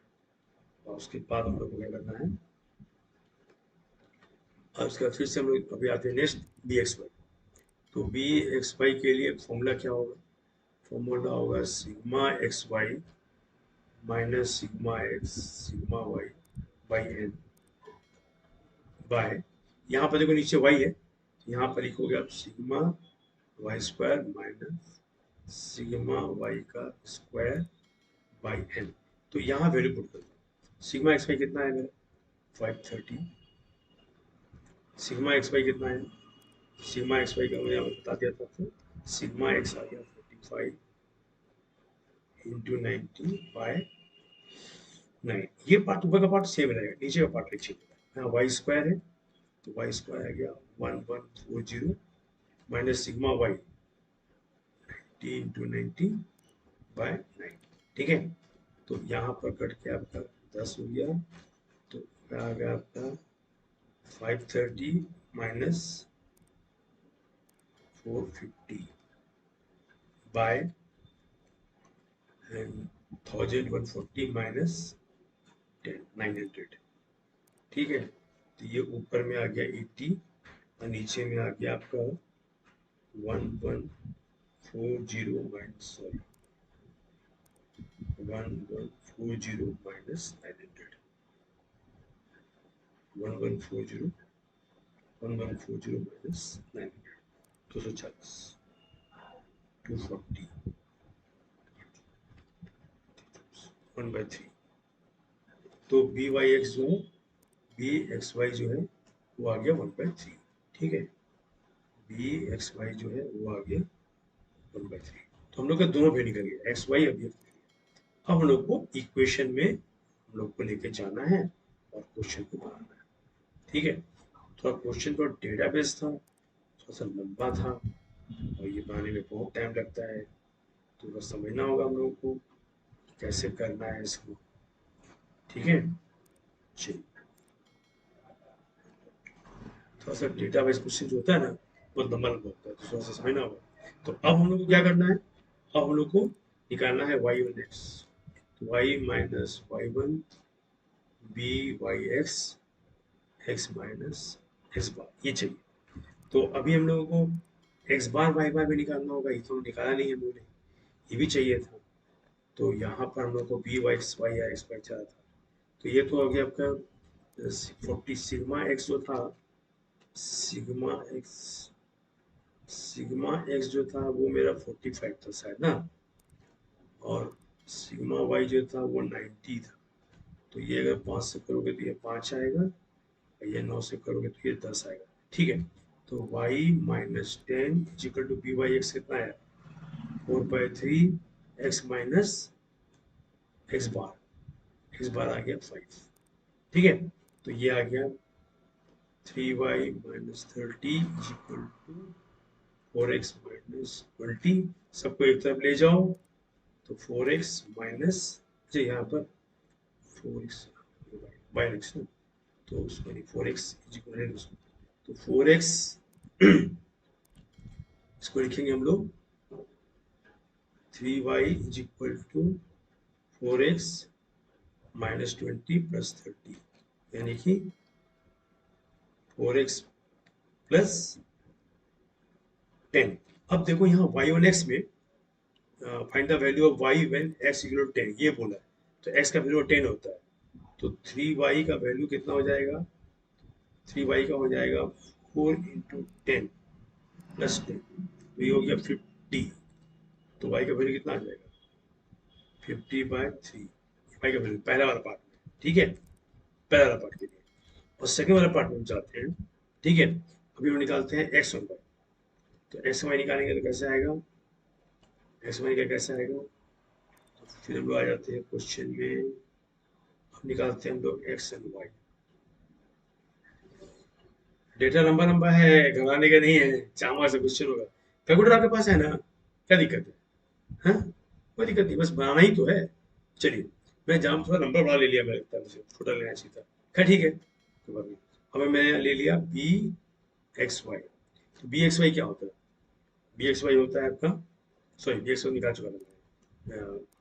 और उसके बाद हम लोग को क्या करना है, और उसके बाद फिर से हम लोग अभी आते हैं नेक्स्ट बी एक्स वाई। तो बी एक्स वाई के लिए फॉर्मूला क्या होगा, फॉर्मूला होगा sigma x Y minus sigma x sigma Y by n by, यहाँ पर देखो नीचे वाई है, यहाँ पर लिखोगे आप sigma Y square minus sigma Y का स्क्वायर बाई एन। तो यहाँ वैल्यू पुट कर दो। सिग्मा एक्स वाई कितना है मेरा 530, सिग्मा एक्स वाई कितना है, सिग्मा एक्स वाई का मैं यहाँ बता दिया था आपको, सिग्मा एक्स आ गया 45 इंटू 90 बाय 9। ये पार्ट ऊपर का पार्ट सेम रहेगा, नीचे का पार्ट लिखिए, यहाँ वाई स्क्वायर है, तो वाई स्क्वायर आ गया 1140 minus sigma y 90 into 90 by 9, ठीक है। तो यहाँ पर कट के आपका 10 हो गया, तो आ गया आपका 530 माइनस 450 बाय 1140 माइनस 10 900, ठीक है। तो ये ऊपर में आ गया 80 और नीचे में आ गया आपका 1140 माइनस 1140 minus 900, 1140 minus 900, 240, 240, 1/3। तो बी वाई एक्स जो है, बी एक्स वाई जो है वो आ गया 1/3। ठीक है, बी एक्स वाई जो है वो आ गया 1/3। तो हम लोग का दोनों पे निकल गया, एक्स वाई अभी। अब हम लोग को इक्वेशन में हम लोग को लेके जाना है और क्वेश्चन को बनाना है। ठीक है, थोड़ा क्वेश्चन का डेटाबेस था, थोड़ा सा लंबा था और ये बनाने में बहुत टाइम लगता है, तो बस समझना होगा हम लोगों को कैसे करना है इसको। ठीक है, चलिए, थोड़ा सा डेटाबेस क्वेश्चन जो होता है ना बहुत लंबा लंबा होता है, तो थोड़ा सा समझना होगा। तो अब हम लोग को क्या करना है, अब हम लोग को निकालना है y one x, Y minus y one b Y x x minus x bar, ये चाहिए। तो अभी हम लोगों को एक्स बार वाई बार भी निकालना होगा, ये तो निकाला नहीं है हम लोगों ने, ये भी चाहिए था। तो यहाँ पर हम लोग को बी वाई एक्स वाई या एक्स वाई चाहिए था। तो ये तो हो गया आपका 40 सिग्मा एक्स जो था, सिग्मा एक्स, सिग्मा एक्स जो था वो मेरा 45 था शायद ना, और सिग्मा वाई जो था वो 90 था। तो ये अगर 5 से करोगे तो ये 5 आएगा, और ये 9 से करोगे तो ये 10 आएगा। ठीक है, तो y minus 10 equal to B Y X कितना है, 4/3 x माइनस एक्स बार आ गया 5। ठीक है, तो ये आ गया 3y minus 30 equal to 4x minus 20। सबको एक तरफ ले जाओ, तो 4x माइनस, अच्छा यहाँ पर 4x बाई एक्स ना, तो उसको नहीं 4x इक्वल है उसको, तो 4x इसको लिखेंगे हम लोग 3y is equal to 4x minus 20 plus 30, यानी कि 4x प्लस 10। अब देखो यहाँ y1x में find the value of y when x equal to 10 ये बोला है, तो x का वैल्यू 10 होता है, तो 3y का वैल्यू कितना हो जाएगा, 3y का हो जाएगा 4 इंटू 10 प्लस 10, तो ये हो गया 50। तो y का वैल्यू कितना आ जाएगा 50/3, y का वैल्यू पहला वाला पार्ट में। ठीक है, पहला वाला पार्ट के लिए, और सेकंड वाला पार्ट में हम जाते हैं। ठीक है, अभी हम निकालते हैं एक्स वन वाई, तो एक्स वाई निकालेंगे तो कैसे आएगा, एक्स वाई का कैसे आएगा, तो फिर हम लोग आ जाते हैं क्वेश्चन में, अब निकालते हैं हम लोग एक्स एंड वाई। डेटा लंबा लंबा है, घबराने का नहीं है, 4 मार्क्स से क्वेश्चन होगा। कैलकुलेटर आपके पास है ना, क्या दिक्कत है, हाँ कोई दिक्कत नहीं, बस बनाना ही तो है। चलिए, मैं जाम थोड़ा नंबर बड़ा ले लिया, मेरे लगता है मुझे छोटा लेना चाहिए था, खैर ठीक है कोई बात नहीं। अब मैं ले लिया बी एक्स वाई, तो बी एक्स वाई क्या होता है, बी एक्स वाई होता है आपका, सॉरी बी एक्स वाई निकाल चुका था,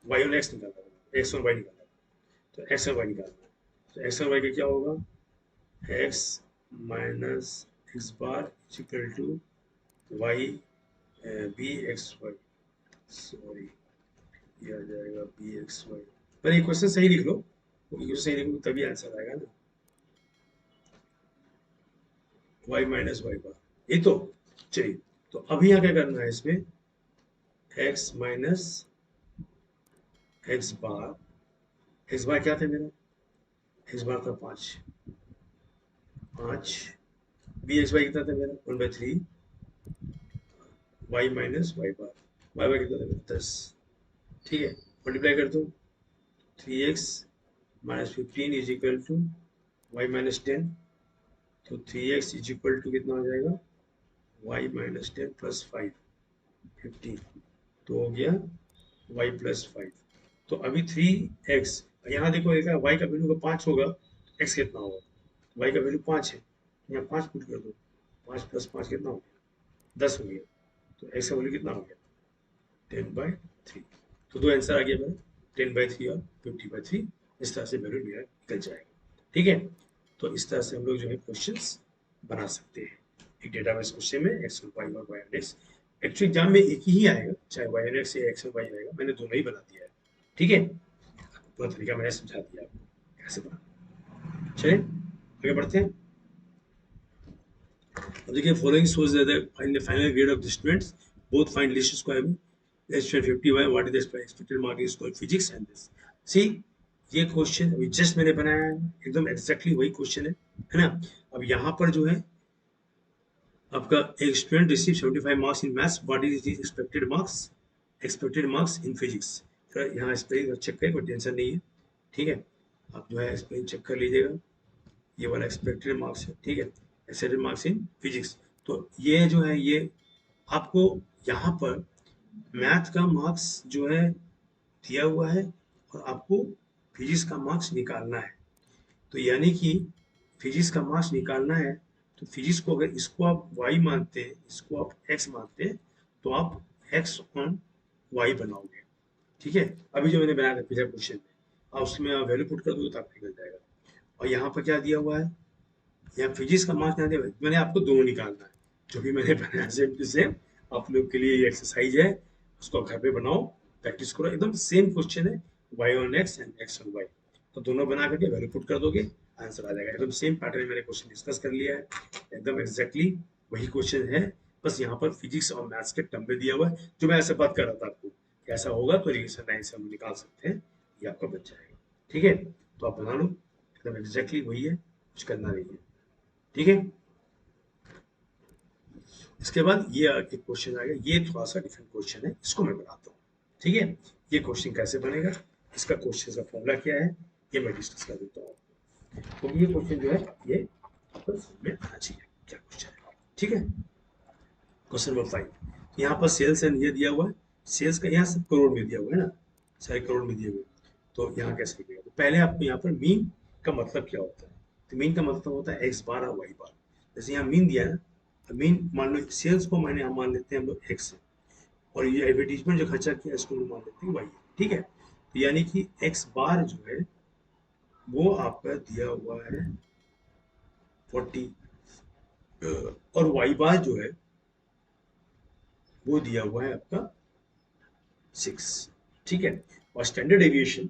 वाई वन एक्स निकालना है, एक्स वन वाई निकालना है, तो एक्स वन वाई निकालना है, तो एक्स वन वाई का क्या होगा, X minus x bar equal to Y B x Y, sorry ये आ जाएगा बी एक्स वाई, पर ये क्वेश्चन सही लिख लो, क्वेश्चन सही लिखो तभी आंसर आएगा ना, वाई माइनस वाई बार, ये तो। चलिए, तो अभी यहाँ क्या करना है इसमें, एक्स माइनस एक्स बार क्या था मेरा, एक्स बार था 5, बी एक्स वाई कितना था मेरा 1/3, वाई माइनस वाई बार कितना था मेरा 10। ठीक है, मल्टीप्लाई कर दो, 3x minus 15 is equal to Y minus 10, तो 3x इज इक्वल टू कितना हो जाएगा, वाई माइनस 10 प्लस 5 15, तो हो गया वाई प्लस 5। तो अभी 3x, यहाँ देखो देखा वाई का वैल्यू का 5 होगा, तो x कितना होगा, वाई का वैल्यू 5 है, यहाँ 5 पुट कर दो, 5 प्लस 5 कितना हो गया 10 हो गया, तो x का वैल्यू कितना हो गया 10/3। तो दो आंसर आ गया मेरा, 10/3 और 50/3, इस तरह से वैल्यू मेरा निकल जाएगा। ठीक है, तो इस तरह से हम लोग जो है क्वेश्चंस बना सकते हैं एक डेटाबेस क्वेश्चन में, एक्स वन वाई और Y N X. Actually exam में एक ही आएगा, चाहे वाई एन एक्स या एक्स वन वाई आएगा, मैंने दोनों ही बना दिया है। ठीक है, पूरा तरीका मैंने समझा दिया आपको कैसे बना। चलिए आगे बढ़ते हैं। अब देखिए following shows that find the final grade of the students both find least square में H 50 y what is the expected mark in school physics and this. See ये क्वेश्चन अभी जस्ट मैंने बनाया है, एकदम एग्जैक्टली वही क्वेश्चन है ना। अब यहाँ पर जो है आपका एक student receive 75 marks in maths, what is his expected marks in physics. यहाँ स्पेलिंग चेक करें, कोई टेंशन नहीं है, ठीक है। आप जो है स्पेलिंग चेक कर लीजिएगा, ये वाला एक्सपेक्टेड मार्क्स है, ठीक है, एक्सपेक्टेड मार्क्स इन फिजिक्स। तो ये जो है ये आपको यहाँ पर मैथ का मार्क्स जो है दिया हुआ है और आपको फिजिक्स का मार्क्स निकालना है। तो यानी कि फिजिक्स का मार्क्स निकालना है, तो फिजिक्स को अगर इसको आप y मानते हैं, इसको आप x मानते हैं, तो आप x ऑन y बनाओगे, ठीक है। अभी जो मैंने बनाया था पिछले क्वेश्चन में, आप उसमें आप वैल्यू पुट कर दोगे तो आप निकल जाएगा। और यहाँ पर क्या दिया हुआ है, यहाँ फिजिक्स का मार्क्स नहीं दिया, मैंने आपको दोनों निकालना है। जो भी मैंने बनाया सेम टू सेम आप लोग के लिए ये एक्सरसाइज है, उसको घर पे बनाओ, प्रैक्टिस करो, एकदम सेम क्वेश्चन है, y on x and x on y। तो दोनों बना करके वैल्यू पुट कर दोगे, आंसर आ जाएगा। एकदम सेम पैटर्न मैंने क्वेश्चन डिस्कस कर लिया है, एकदम एग्जैक्टली वही क्वेश्चन है, बस यहाँ पर फिजिक्स और मैथ्स के टर्म में दिया हुआ है। जो मैं ऐसे बात कर रहा था आपको कि ऐसा होगा तो रिलेशन लाइन से हम निकाल सकते हैं, ये आपका बच जाएगा, ठीक है। तो आप बना लो, एकदम एग्जैक्टली वही है, कुछ करना नहीं है, ठीक है। इसके बाद ये एक क्वेश्चन आ गया, ये थोड़ा सा डिफरेंट क्वेश्चन है, इसको मैं बनाता हूँ, ठीक है। ये क्वेश्चन कैसे बनेगा, इसका क्वेश्चन का फॉर्मूला क्या है, ये मैं डिस्कस कर देता हूँ। तो ये क्वेश्चन जो है ये आपको समझ में आना चाहिए क्या क्वेश्चन है, ठीक है। क्वेश्चन नंबर 5, यहाँ पर सेल्स एंड ये दिया हुआ है, सेल्स का यहाँ सब करोड़ में दिया हुआ है ना, सारे करोड़ में दिए हुए, तो यहाँ कैसे लिखेगा। तो पहले आपको यहाँ पर मीन का मतलब क्या होता है, तो मीन का मतलब होता है एक्स बार और वाई बार। जैसे यहाँ मीन दिया है ना, मीन मान लो सेल्स को मैंने हम मान लेते हैं हम लोग एक्स है, और ये एडवर्टीजमेंट जो खर्चा किया इसको हम मान लेते हैं वाई, ठीक है। तो यानी कि एक्स बार जो है वो आपका दिया हुआ है 40 और वाई बार जो है वो दिया हुआ है आपका 6, ठीक है। और स्टैंडर्ड डेविएशन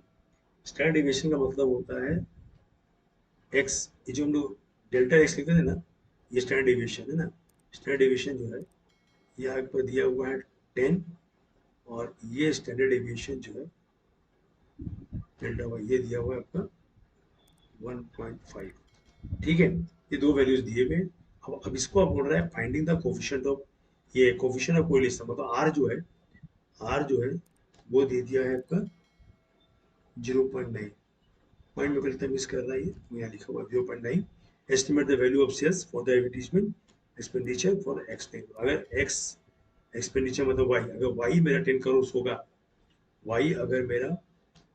का मतलब होता है एक्स, ये जो हम लोग डेल्टा एक्स लिखते थे ना, ये स्टैंडर्ड डेविएशन है ना। स्टैंडर्ड डेविएशन जो है ये आपको दिया हुआ है 10, और ये स्टैंडर्ड डेविएशन जो है डेल्टा वाई ये दिया हुआ है आपका 1.5, ठीक है। ये दो वैल्यूज दिए हुए हैं। अब इसको आप बोल रहा है फाइंडिंग द कोफिशिएंट ऑफ, ये कोफिशिएंट ऑफ कोरिलेशन मतलब आर जो है, आर जो है वो दे दिया है आपका 0.9, पॉइंट में गलती मिस कर रहा है, ये यहाँ लिखा हुआ 0.9। Estimate the value of sales for the advertisement expenditure for X 10। अगर एक्स एक्सपेंडिचर मतलब वाई, अगर वाई मेरा 10 करोड़ होगा, वाई अगर मेरा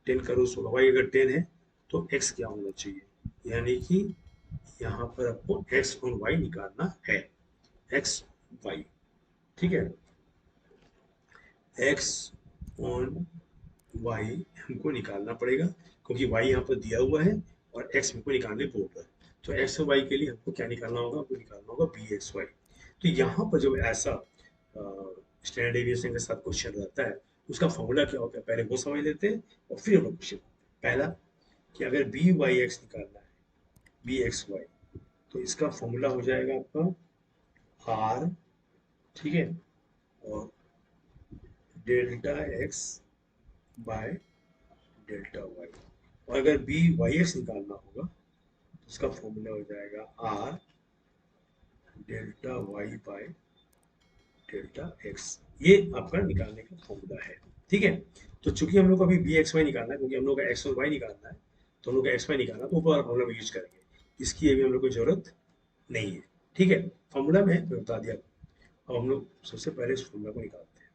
10 करोड़ होगा, वाई अगर 10 है तो एक्स क्या होना चाहिए, यानी कि यहाँ पर आपको एक्स ऑन वाई निकालना है, एक्स वाई, ठीक है। एक्स ऑन वाई हमको निकालना पड़ेगा, क्योंकि वाई यहाँ पर दिया हुआ है और एक्स हमको निकालने बोल रहा है। तो एक्स और वाई के लिए हमको क्या निकालना होगा, हमको निकालना होगा बी एक्स वाई। तो यहाँ पर जब ऐसा स्टैंडर्ड डेविएशन के साथ क्वेश्चन रहता है, उसका फॉर्मूला क्या होता है, पहले वो समझ लेते हैं और फिर हम लोग क्वेश्चन। पहला कि अगर बी वाई एक्स निकालना है, बी एक्स वाई, तो इसका फॉर्मूला हो जाएगा आपका आर, ठीक है, और delta X by delta Y. और अगर बी वाई एक्स निकालना होगा तो उसका फॉर्मूला हो जाएगा R delta Y by delta X. ये आपका निकालने का फॉर्मूला है, ठीक है। तो चूंकि हम लोग को अभी बी एक्स वाई निकालना है, क्योंकि हम लोग का एक्स और वाई निकालना है, तो हम लोग का एक्स वाई निकालना, तो ऊपर फॉर्मूला यूज करेंगे, इसकी अभी हम लोग को जरूरत नहीं है, ठीक है। फॉर्मूला में बता दिया। अब हम लोग सबसे पहले इस फॉर्मूला को निकालते हैं।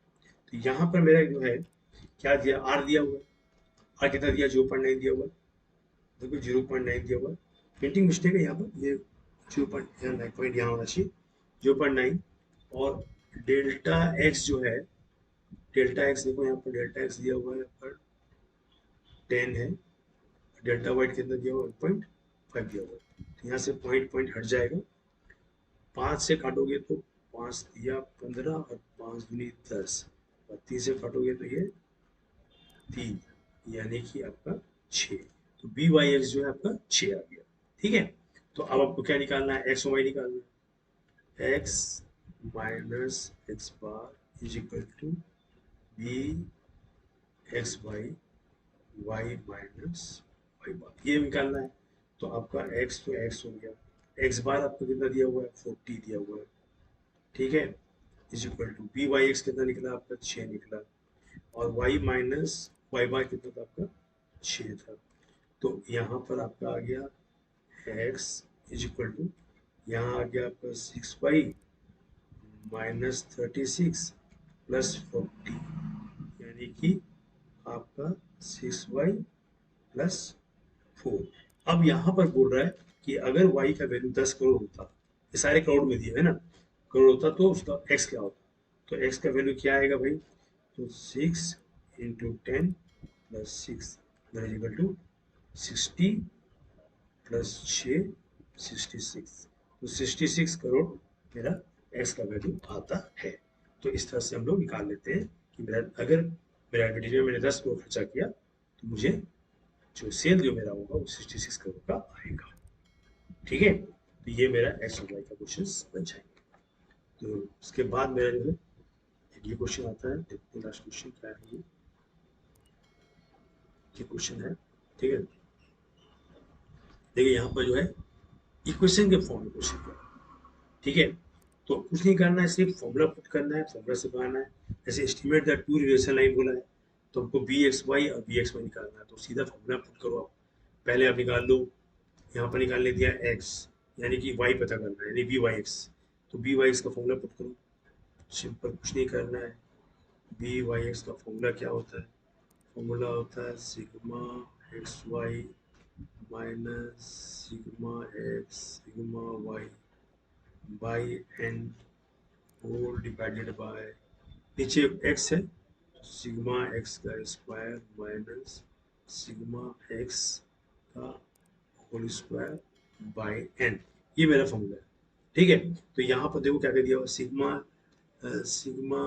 तो यहाँ पर मेरा जो है क्या दिया, आर दिया हुआ है, आर कितना दिया, 0.9 दिया हुआ है, देखो 0.9 दिया हुआ है, प्रिंटिंग मिस्टेक है यहाँ पर, ये 0.9 पॉइंट यहाँ होना चाहिए 0.9। और डेल्टा एक्स जो है, डेल्टा एक्स देखो यहाँ पर डेल्टा एक्स दिया हुआ है पर 10 है, डेल्टा वाइट कितना दिया हुआ 1.5 दिया हुआ है, तो यहाँ से पॉइंट पॉइंट हट जाएगा, 5 से काटोगे तो 5 दिया 15 और 5 दूनी 10, और 3 से काटोगे तो ये 3, यानी कि आपका 6। तो बी वाई एक्स जो है आपका 6 आ गया। ठीक है, तो अब आपको क्या निकालना है, एक्स वाई निकालना है। X minus x bar is equal to b x y y minus y bar, ये निकालना है। तो आपका एक्स तो एक्स हो गया, एक्स बार आपको कितना दिया हुआ है, 40 दिया हुआ है। ठीक है, is equal to B Y X कितना निकला आपका, 6 निकला। और y माइनस वाई बार कितना था आपका, 6 था। तो यहाँ पर आपका आ गया x इज इक्वल टू, यहाँ आ गया आपका 6y माइनस 36 प्लस 40, यानी कि आपका 6y प्लस 4। अब यहाँ पर बोल रहा है कि अगर y का वैल्यू 10 करोड़ होता, ये सारे करोड़ में दिए है ना, करोड़ होता तो उसका x क्या होता, तो x का वैल्यू क्या आएगा भाई, तो 6 into 10 plus 6 that is equal to 60 plus 6 66। तो 66 करोड़ मेरा x का वैल्यू आता है। तो इस तरह से हम लोग निकाल लेते हैं कि मेरा, अगर मेरा एडवर्टीज में मैंने 10 करोड़ खर्चा किया तो मुझे जो सेल जो मेरा होगा वो 66 करोड़ का आएगा। ठीक है, तो ये मेरा एक्स और वाई का क्वेश्चन बन जाएंगे। तो उसके बाद मेरा जो है ये क्वेश्चन आता है, देखते हैं लास्ट क्वेश्चन क्या है। ये क्वेश्चन है, ठीक है। देखिए यहाँ पर जो है इक्वेशन के फॉर्म में क्वेश्चन क्या है, ठीक है। तो कुछ नहीं करना है, सिर्फ फॉर्मूला पुट करना है, फॉर्मूला से बनाना है। जैसे estimate the two relation line बोला है, तो हमको बी एक्स वाई और बी एक्स वाई निकालना है, तो सीधा फॉर्मूला पुट करो आप। पहले आप निकाल लो, यहाँ पर निकालने दिया एक्स, यानी कि वाई पता करना है, यानी बी वाई एक्स। तो बी वाई एक्स का फॉर्मूला पुट करो, सिंपल, कुछ नहीं करना है। बी वाई एक्स का फॉर्मूला क्या होता है, फॉर्मूला होता है sigma x Y minus sigma x sigma Y by N whole divided by, नीचे एक्स है, सिग्मा एक्स का स्क्वायर माइनस सिग्मा एक्स का होल स्क्वायर बाय एन, ये मेरा फॉर्मूला है। ठीक है, तो यहाँ पर देखो क्या क्या दिया हुआ, sigma sigma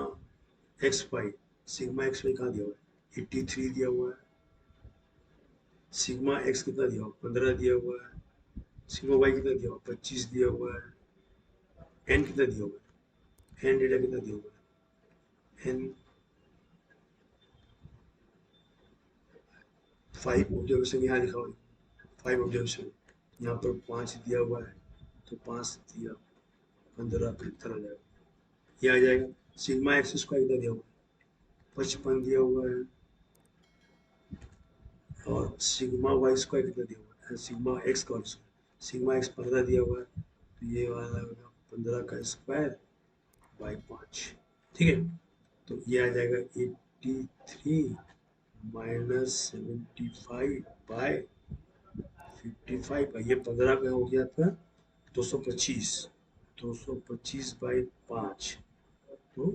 x Y, sigma x Y कहाँ दिया हुआ है, 83 दिया हुआ है। सिग्मा एक्स कितना दिया हुआ, 15 दिया हुआ है। सिग्मा वाई कितना दिया हुआ, 25 दिया हुआ है। एन कितना दिया हुआ है, एन डेटा कितना दिया हुआ है, एन 5 ऑब्जर्वेशन यहाँ लिखा हुआ है, 5 ऑब्जर्वेशन, यहाँ पर 5 दिया हुआ है, तो 5 दिया 15 फिर चला जाएगा, ये आ जाएगा। सिग्मा एक्स स्क्वायर कितना दिया हुआ है, 55 दिया हुआ है। और सिग्मा वाई स्क्वायर कितना दिया हुआ है, सिग्मा एक्स का सिग्मा एक्स 15 दिया हुआ है, तो ये वाला 15 का स्क्वायर बाई 5। ठीक है, तो ये आ जाएगा 83 माइनस 75 बाय 55, ये 15 का हो गया था 225, 225 बाई 5, तो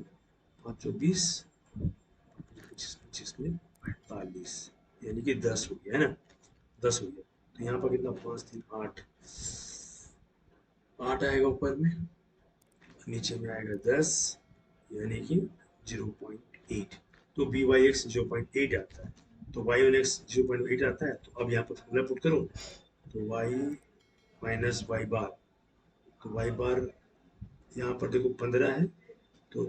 520, 25 25 में 48, यानी कि 10 हो गया है ना, 10 हो गया। तो यहाँ पर कितना, 5 3 8, 8 आएगा ऊपर में, नीचे में आएगा 10, यानी कि 0.8। तो बी वाई एक्स 0.8 आता है, तो वाई वन एक्स 0.8 आता है। तो अब यहाँ पर फॉर्मूला पुट करो, तो वाई माइनस वाई बार, तो वाई बार यहाँ पर देखो 15 है, तो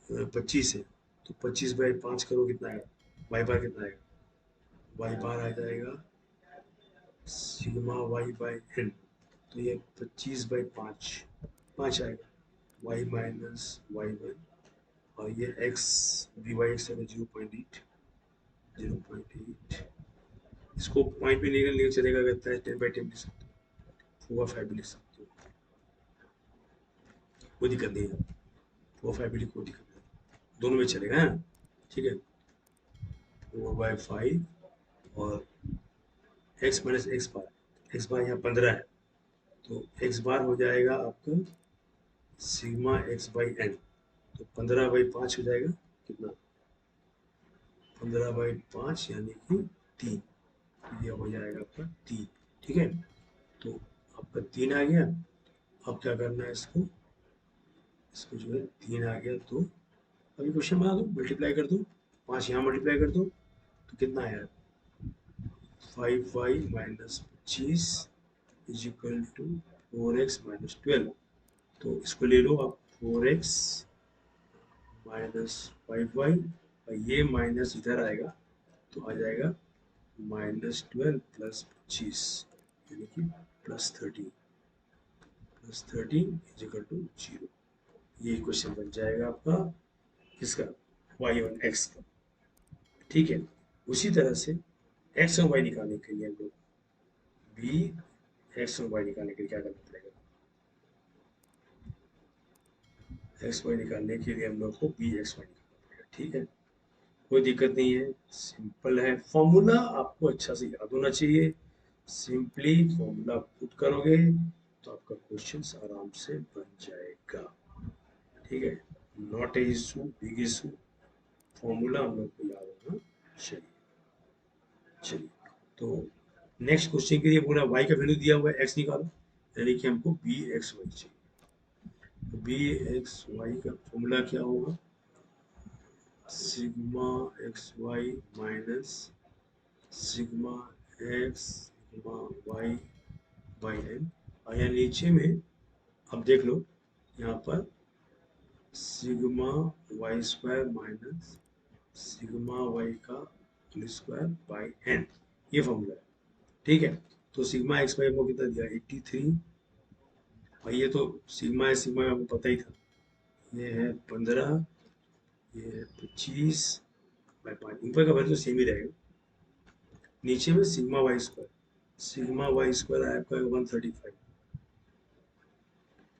25 है, तो 25 बाई 5 करो, कितना है, वाई बार कितना आएगा, वाई बार आ जाएगा सिग्मा वाई बाई एन, तो ये 25 बाई 5, 5 आएगा, वाई माइनस वाई वन, और ये एक्स बी वाई एक्स है 0.8, 0.8, इसको पॉइंट भी नहीं चलेगा, कहता है 10/10 लिख सकते हो, 4/5 भी लिख सकते हो, कोई दिक्कत नहीं है, 4/5 भी लिखो, कोई दिक्कत नहीं, दोनों में चलेगा, हाँ ठीक है। 4/5 और एक्स माइनस एक्स बार यहाँ 15 है, तो एक्स बार हो जाएगा आपका सिग्मा एक्स बाई एन, तो 15/5 हो जाएगा कितना, 15/5 यानी कि 3, तो ये हो जाएगा आपका 3। ठीक है, तो आपका 3 आ गया। अब क्या करना है, इसको इसको जो है 3 आ गया, तो अभी क्वेश्चन बना दो, मल्टीप्लाई कर दो, 5 यहाँ मल्टीप्लाई कर दो, तो कितना आया 5y minus 25 is equal to 4x minus 12। तो इसको ले लो आप 4x माइनस 5y और ये माइनस इधर आएगा तो आ जाएगा माइनस 12 प्लस 25 यानी कि प्लस 13 इज इक्वल टू 0। ये क्वेश्चन बन जाएगा आपका किसका, y और x का। ठीक है, उसी तरह से x और y निकालने के लिए हम लोग भी x और y निकालने के लिए क्या करना पड़ेगा, x y निकालने के लिए हम लोग को भी x y निकालना पड़ेगा। ठीक है, कोई दिक्कत नहीं है, सिंपल है। फॉर्मूला आपको अच्छा से याद होना चाहिए। सिंपली फॉर्मूला पुट करोगे तो आपका क्वेश्चन आराम से बन जाएगा। ठीक है, not a issue, big issue. Formula हम लोग को याद होना चाहिए। चलिए, तो नेक्स्ट क्वेश्चन के लिए पूरा y का वैल्यू दिया हुआ है, x निकालो, यानी कि हमको बी एक्स वाई चाहिए। बी एक्स वाई का फॉर्मूला क्या होगा, sigma x Y minus sigma x sigma Y by N. और यहाँ नीचे में अब देख लो, यहाँ पर sigma Y square minus sigma Y का होल स्क्वायर बाई एन, ये फॉर्मूला है। ठीक है, तो सिग्मा एक्स वाई को कितना दिया 83, और ये तो सिग्मा है, सिग्मा का आपको पता ही था, ये है 15, ये है 25 बाई 5। ऊपर का वैल्यू तो सेम ही रहेगा। नीचे में सिग्मा वाई स्क्वायर आया आपका 135,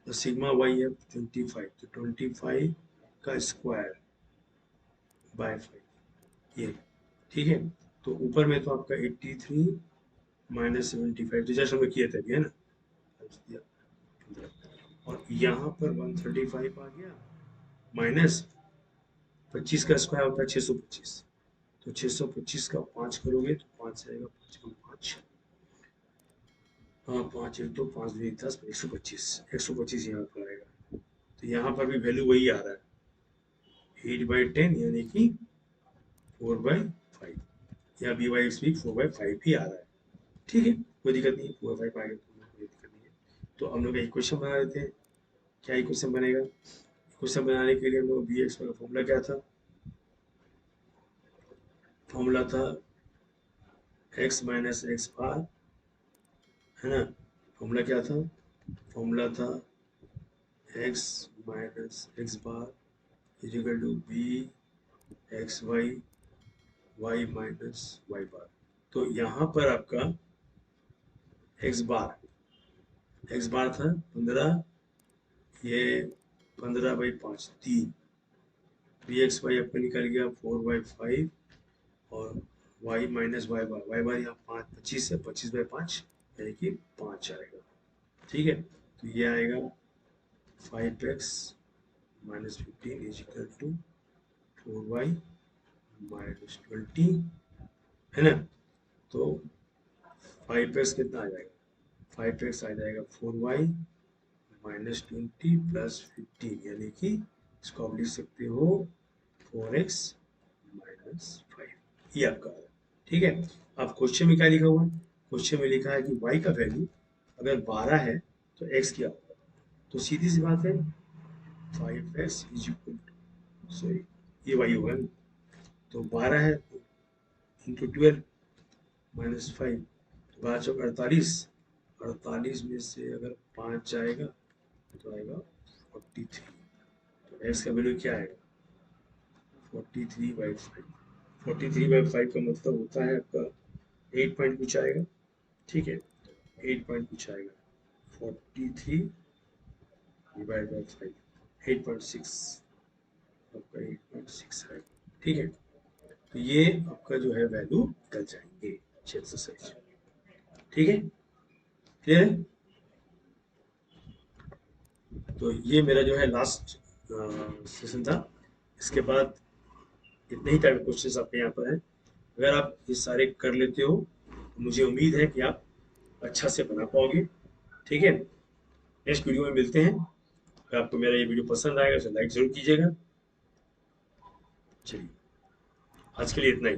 तो सिग्मा वाई है 25, तो 25 का स्क्वायर बाय 5 ये। ठीक है, तो ऊपर में तो आपका 83 माइनस 75 तो जैसे हमने किए थे है ना, और यहाँ पर 135 आ गया माइनस 25 का स्क्वायर होता है 625, तो 625 का 5 करोगे तो 5 आएगा, 5 का 5, हाँ 5 1 2 5 2 10 125 यहाँ पर आएगा। तो यहाँ पर भी वैल्यू वही आ रहा है 8/10 यानी कि 4/5, या बी वाई एक्स भी 4/5 ही आ रहा है। ठीक है, कोई दिक्कत नहीं है, 4/5 आ गया तो कोई दिक्कत नहीं है। तो हम लोग इक्वेशन बना लेते हैं। क्या इक्वेशन बनेगा, इक्वेशन बनाने के लिए हम लोग बी एक्स का फॉर्मूला क्या था, फॉर्मूला था x माइनस एक्स बार, है ना। फॉर्मूला क्या था, फॉर्मूला था x minus x bar is equal to b x y y minus y bar. तो यहाँ पर आपका एक्स बार था 15, ये 15/5 3, बी एक्स वाई आपका निकल गया 4/5, और y माइनस वाई बार यहाँ 25 है, 25/5 यानी कि 5 आएगा। ठीक है, तो ये आएगा 5x minus 15 is equal to 4y minus 20, है ना। तो 5x कितना आ जाएगा, 5x आ जाएगा 4y माइनस 20 प्लस 15, यानी कि इसको आप लिख सकते हो 4x माइनस 5, ये आपका है। ठीक है, अब क्वेश्चन में क्या लिखा हुआ है, क्वेश्चन में लिखा है कि y का वैल्यू अगर 12 है तो x क्या होगा, तो सीधी सी बात है 5x is equal to, sorry ये y होगा ना, तो 12 है इंटू 12 माइनस 5, 12 चौक 48, 48 में से अगर 5 जाएगा तो आएगा 43, तो x का वैल्यू क्या आएगा 43/5। 43/5 का मतलब होता है आपका 8 पॉइंट कुछ आएगा। ठीक है, 8 पॉइंट कुछ आएगा, 43 डिवाइड बाई 5 8.6, आपका 8.6 आएगा। ठीक है, तो ये आपका जो है वैल्यू निकल जाएंगे एक्सरसाइज। ठीक है, क्लियर है। तो ये मेरा जो है लास्ट सेशन था, इसके बाद इतने ही टाइप के क्वेश्चंस आपके यहाँ पर हैं। अगर आप ये सारे कर लेते हो तो मुझे उम्मीद है कि आप अच्छा से बना पाओगे। ठीक है, नेक्स्ट वीडियो में मिलते हैं। अगर आपको मेरा ये वीडियो पसंद आएगा तो लाइक जरूर कीजिएगा। चलिए, आज के लिए इतना ही।